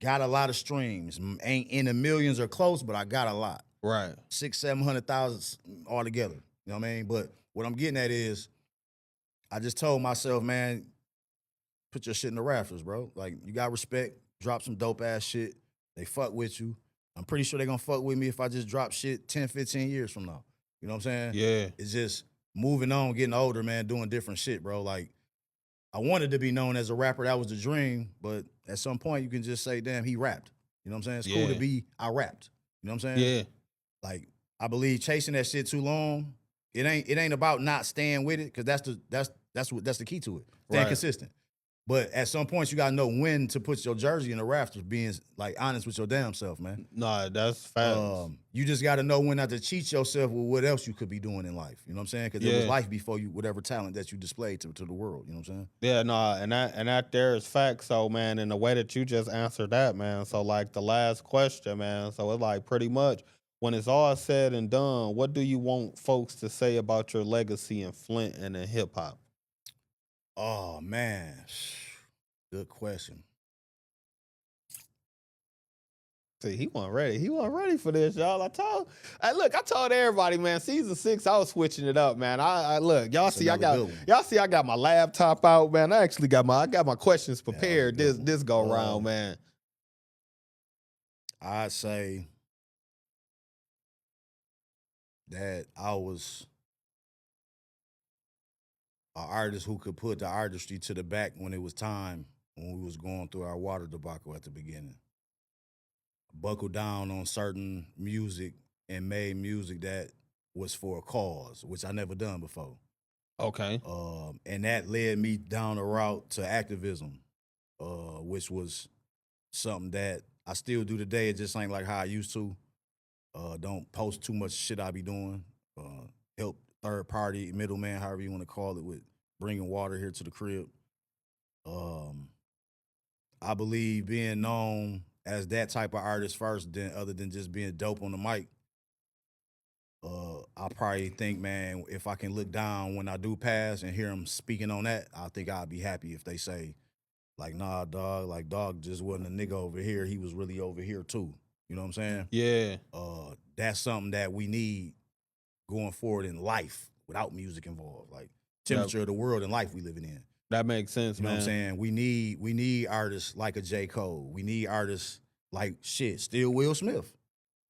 got a lot of streams. Ain't in the millions or close, but I got a lot. Right. 600,000-700,000 altogether. You know what I mean? But what I'm getting at is, I just told myself, man, put your shit in the rafters, bro. Like, you got respect, drop some dope ass shit. They fuck with you. I'm pretty sure they're gonna fuck with me if I just drop shit 10, 15 years from now. You know what I'm saying? Yeah. It's just moving on, getting older, man, doing different shit, bro. Like, I wanted to be known as a rapper. That was the dream. But at some point, you can just say, damn, he rapped. You know what I'm saying? It's cool to be, I rapped. You know what I'm saying? Yeah. Like, I believe chasing that shit too long, it ain't about not staying with it, because that's the key to it. Staying consistent. But at some point, you gotta know when to put your jersey in the rafters, being like honest with your damn self, man. Nah, that's facts. You just gotta know when not to cheat yourself with what else you could be doing in life. You know what I'm saying? Because it was life before you, whatever talent that you displayed to the world. You know what I'm saying? Yeah, nah, and that there is facts. So, man, in the way that you just answered that, man. So, like, the last question, man. So it's like, pretty much, when it's all said and done, what do you want folks to say about your legacy in Flint and in hip hop? Oh man, good question. See, he wasn't ready. He wasn't ready for this, y'all. I told everybody, man. Season 6, I was switching it up, man. I look, y'all see, I got my laptop out, man. I actually got my questions prepared. This go round, man. I'd say that I was an artist who could put the artistry to the back when it was time, when we was going through our water debacle at the beginning. Buckled down on certain music and made music that was for a cause, which I never done before. Okay. And that led me down a route to activism, which was something that I still do today. It just ain't like how I used to. Don't post too much shit I be doing. Help third party, middleman, however you want to call it, with bringing water here to the crib. I believe being known as that type of artist first, then other than just being dope on the mic. I probably think, man, if I can look down when I do pass and hear them speaking on that, I think I'd be happy if they say, like, nah, dog, like, dog just wasn't a nigga over here. He was really over here, too. You know what I'm saying? Yeah. That's something that we need going forward in life without music involved. Like, temperature of the world and life we living in. That makes sense, You know man. what I'm saying? We need artists like a J. Cole. We need artists like, shit, still Will Smith.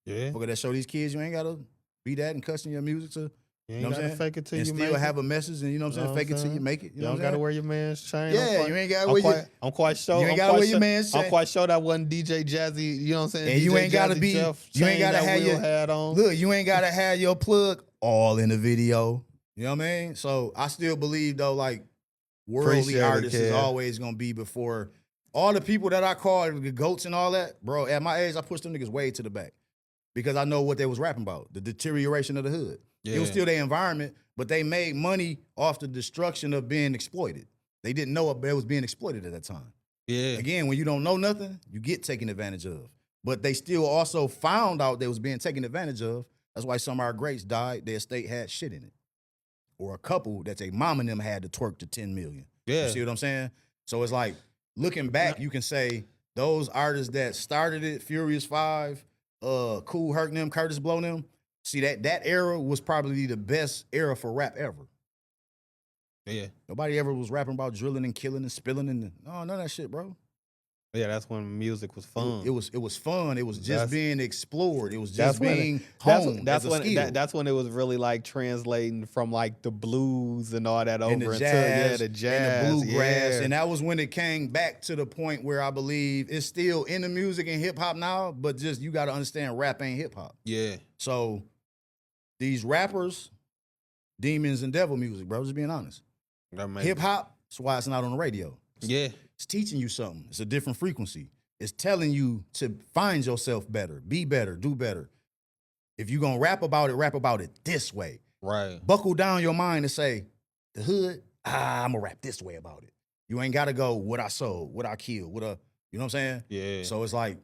Yeah. Look at that, show these kids you ain't got to be that and cussing your music to, You you know what I'm saying? fake it till and you still make have it. a message and, you know what I'm saying, fake it till you make it. You You know don't what I'm gotta saying? wear your man's chain. Yeah, you ain't gotta wear your... I'm quite sure. You ain't I'm gotta quite wear your sure- man's I'm chain. quite sure that wasn't DJ Jazzy. You know what I'm saying? And you DJ ain't gotta Jazzy be... Jeff You ain't chain gotta that have Will your... had on. Look, you ain't gotta have your plug all in the video. You know what I mean? So I still believe, though, like, worldly Appreciate it, artists is kid. always gonna be before... All the people that I call the GOATs and all that, bro, at my age, I pushed them niggas way to the back. Because I know what they was rapping about, the deterioration of the hood. Yeah. It was still their environment, but they made money off the destruction of being exploited. They didn't know it was being exploited at that time. Yeah. Again, when you don't know nothing, you get taken advantage of. But they still also found out they was being taken advantage of. That's why some of our greats died, their estate had shit in it. Or a couple that their mom and them had to twerk to 10 million. Yeah. You see what I'm saying? So it's like, looking back, you can say those artists that started it, Furious 5, Kool Herc them, Curtis Blow them, see that era was probably the best era for rap ever. Yeah. Nobody ever was rapping about drilling and killing and spilling and no, none of that shit, bro. Yeah, that's when music was fun. It was fun. It was just That's- being explored. It was That's just when being honed that's as a when skill. that's when it was really like translating from like the blues and all that over and the into jazz, the jazz, and the bluegrass, yeah. and that was when it came back to the point where I believe it's still in the music and hip hop now, but just you got to understand, rap ain't hip hop. Yeah. So these rappers, demons and devil music, bro. Just being honest, hip hop. That's why it's not on the radio. Yeah. It's teaching you something. It's a different frequency. It's telling you to find yourself better, be better, do better. If you're gonna rap about it this way. Right. Buckle down your mind and say, the hood, I'm gonna rap this way about it. You ain't gotta go what I sold, what I killed, you know what I'm saying? Yeah. So it's like,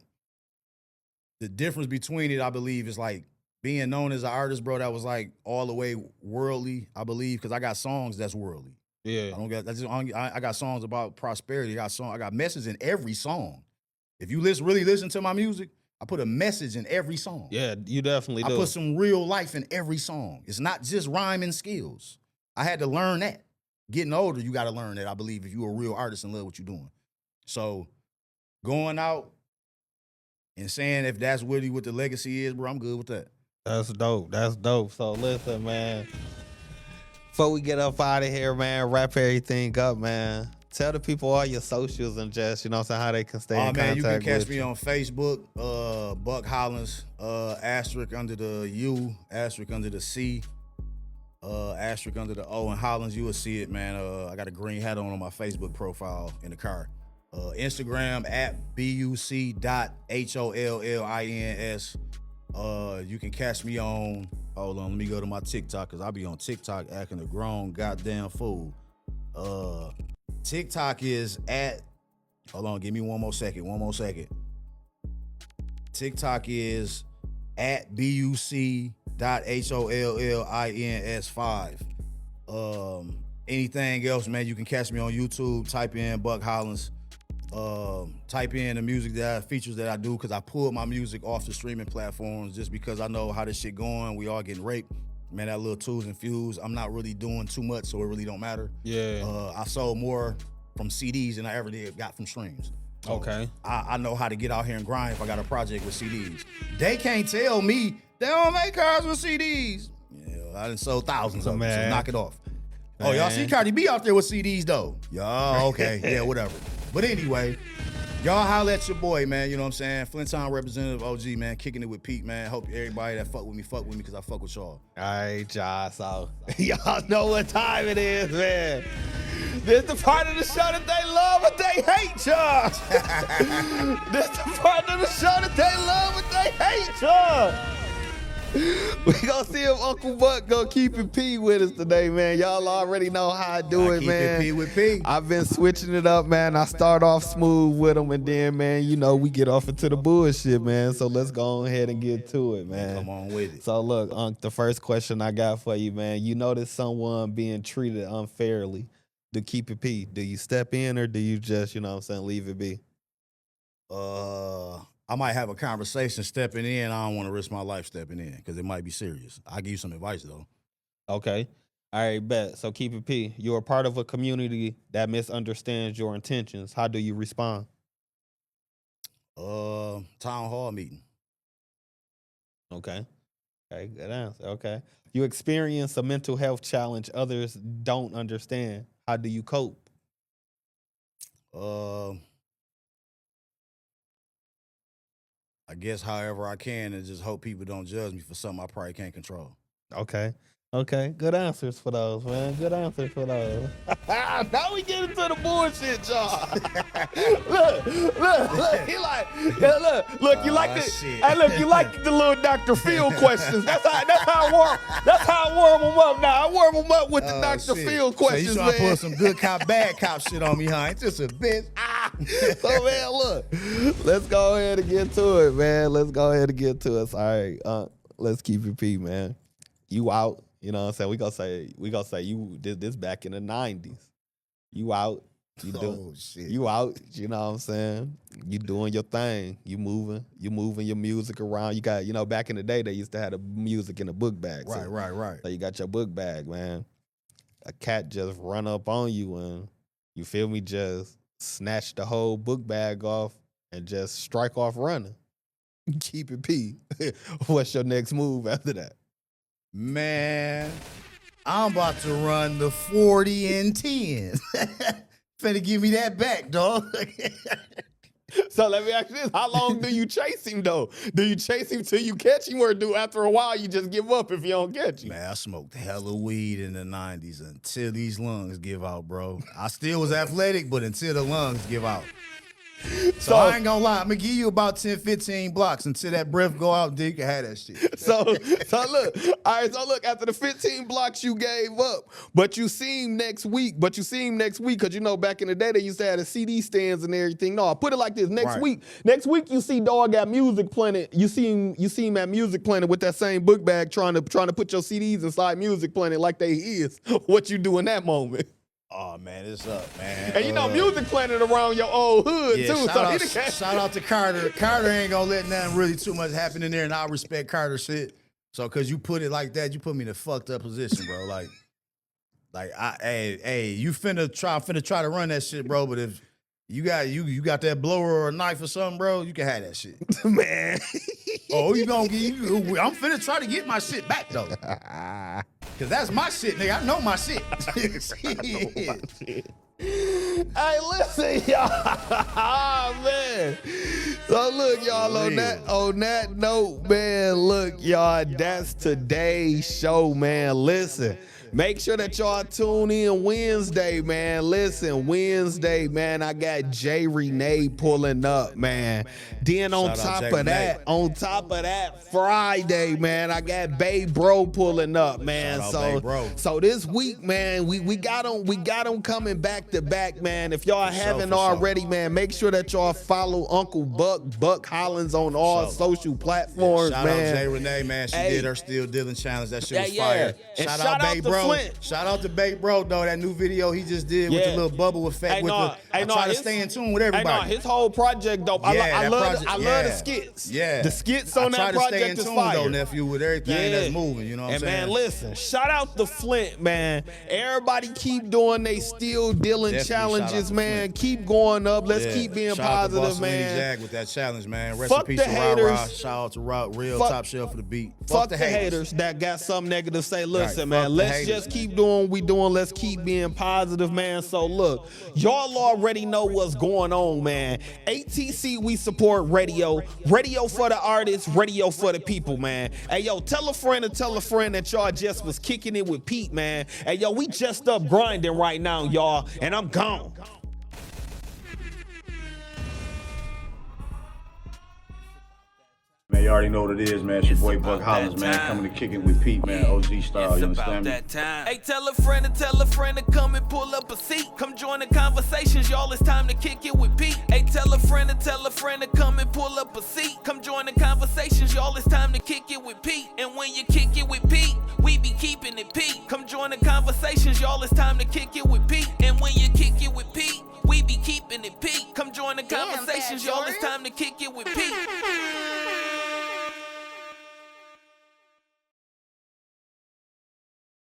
the difference between it, I believe, is like being known as an artist, bro, that was like all the way worldly, I believe, because I got songs that's worldly. Yeah. I got songs about prosperity. I got messages in every song. If you really listen to my music, I put a message in every song. Yeah, you definitely do. I put some real life in every song. It's not just rhyming skills. I had to learn that. Getting older, you got to learn that, I believe, if you're a real artist and love what you're doing. So going out and saying if that's really what the legacy is, bro, I'm good with that. That's dope. That's dope. So listen, man. Before we get up out of here, man, wrap everything up, man. Tell the people all your socials and just, you know what I'm saying, how they can stay in contact with you. You can catch me on Facebook, Buc Hollins, asterisk under the U, asterisk under the C, asterisk under the O, and Hollins. You will see it, man. I got a green hat on my Facebook profile in the car. Instagram at buc.hollins. You can catch me on, hold on, let me go to my TikTok, because I be on TikTok acting a grown goddamn fool. TikTok is at, hold on, give me one more second. TikTok is at buc.hollins5. Anything else, man, you can catch me on YouTube. Type in Buc Hollins. Type in the music features that I do, because I pulled my music off the streaming platforms just because I know how this shit going. We all getting raped. Man, that little Tools and Fuse, I'm not really doing too much, so it really don't matter. Yeah. I sold more from CDs than I ever got from streams. So Okay. I know how to get out here and grind if I got a project with CDs. They can't tell me they don't make cars with CDs. Yeah, I done sold thousands of them, so knock it off. Oh, y'all see Cardi B out there with CDs, though? Y'all, okay, yeah, whatever. But anyway, Y'all holla at your boy, man. You know what I'm saying? Flint Town representative OG, man. Kicking it with Pete, man. Hope everybody that fuck with me because I fuck with y'all. All right, y'all. So y'all know what time it is, man. This the part of the show that they love but they hate y'all. This the part of the show that they love but they hate y'all. We gonna see if Uncle Buck gonna keep it P with us today, man. Y'all already know how I do it, man. Keep it P with P. I've been switching it up, man. I start off smooth with them, and then, man, you know, we get off into the bullshit, man. So let's go ahead and get to it, man. Come on with it. So look, Unc, the first question I got for you, man. You notice someone being treated unfairly. To keep it P, do you step in or do you just, you know what I'm saying, leave it be? I might have a conversation stepping in. I don't want to risk my life stepping in because it might be serious. I'll give you some advice, though. Okay. All right, bet. So keep it P. You're a part of a community that misunderstands your intentions. How do you respond? Town hall meeting. Okay. Okay, good answer. Okay. You experience a mental health challenge others don't understand. How do you cope? I guess however I can and just hope people don't judge me for something I probably can't control. Okay. Okay. Good answers for those, man. Good answers for those. Now we get into the bullshit, y'all. look. He like, yeah, look. You like the, hey, look. You like the little Dr. Phil questions. That's how I warm them up. Now I warm them up with the Dr. Phil questions, so you trying to put some good cop, bad cop shit on me, huh? It's just a bitch. So man, look. Let's go ahead and get to it, man. Let's go ahead and get to it. All right, let's keep it P, man. You out. You know what I'm saying? We gonna say you did this back in the 90s. You out. You out. You know what I'm saying? You doing your thing. You moving your music around. You got, you know, back in the day they used to have the music in a book bag. Right. So you got your book bag, man. A cat just run up on you and you feel me, just snatch the whole book bag off and just strike off running. Keep it P. What's your next move after that? Man, I'm about to run the 40 and 10. Finna give me that back, dog. So let me ask you this. How long do you chase him, though? Do you chase him till you catch him, or do after a while you just give up if you don't catch him? Man, I smoked hella weed in the 90s until these lungs give out, bro. I still was athletic, but until the lungs give out. So I ain't gonna lie, I'm gonna give you about 10, 15 blocks until that breath go out, then you can have that shit. So look, all right, so look, after the 15 blocks you gave up, but you see him next week, because you know back in the day they used to have the CD stands and everything. No, I put it like this, next week you see Dog at Music Planet, you see him at Music Planet with that same book bag trying to put your CDs inside Music Planet like they is. What you do in that moment? Oh man, it's up, man. And you know, Music Planet around your old hood too. Shout out to Carter. Carter ain't gonna let nothing really too much happen in there, and I respect Carter shit. So, cause you put it like that, you put me in a fucked up position, bro. You finna try to run that shit, bro. But if you got that blower or a knife or something, bro, you can have that shit, man. Oh, you gonna get? I'm finna try to get my shit back though. Cause that's my shit, nigga. I know my shit. Hey, listen, y'all. Oh, man. So look, y'all, on that note, man, look, y'all, that's today's show, man. Listen. Make sure that y'all tune in Wednesday, man. Listen, Wednesday, man, I got Jay Renee pulling up, man. Then on top of that, Friday, man, I got Babe Bro pulling up, man. So this week, man, we got them coming back to back, man. If y'all haven't already, man, make sure that y'all follow Uncle Buc Hollins on all social platforms, man. Shout out Jay Renee, man. She did her Still Dealing challenge. That shit was fire. Shout out Babe Bro. Flint. Shout out to Babe Bro, though. That new video he just did with the little bubble effect. I try to stay in tune with everybody. His whole project, dope. I love the skits. Yeah. The skits on that project is fire. I try to stay in tune, though, nephew, with everything that's moving. You know what I'm saying? And, man, listen. Shout out to Flint, man. Everybody keep doing they Still Dealing challenges, man. Keep going up. Let's keep being positive, man. Jack with that challenge, man. Rest in peace to Ra. Shout out to Real Top Shelf for the beat. Fuck the haters that got some negative say. Listen, man. Let's just keep doing what we doing. Let's keep being positive, man. So look, y'all already know what's going on, man. ATC, we support radio. Radio for the artists, radio for the people, man. Hey, yo, tell a friend that y'all just was kicking it with Pete, man. Hey, yo, we just up grinding right now, y'all, and I'm gone. Man, you already know what it is, man. It's your boy Buc Hollins, man. Coming to kick it with Pete, man. OG style, you understand me? Hey, tell a friend to come and pull up a seat. Come join the conversations, y'all. It's time to kick it with Pete. Hey, tell a friend to come and pull up a seat. Come join the conversations, y'all. It's time to kick it with Pete. And when you kick it with Pete, we be keeping it Pete. Come join the conversations, y'all. It's time to kick it with Pete. And when you kick it with Pete, we be keeping it Pete. Come join the conversations, y'all. It's time to kick it with Pete.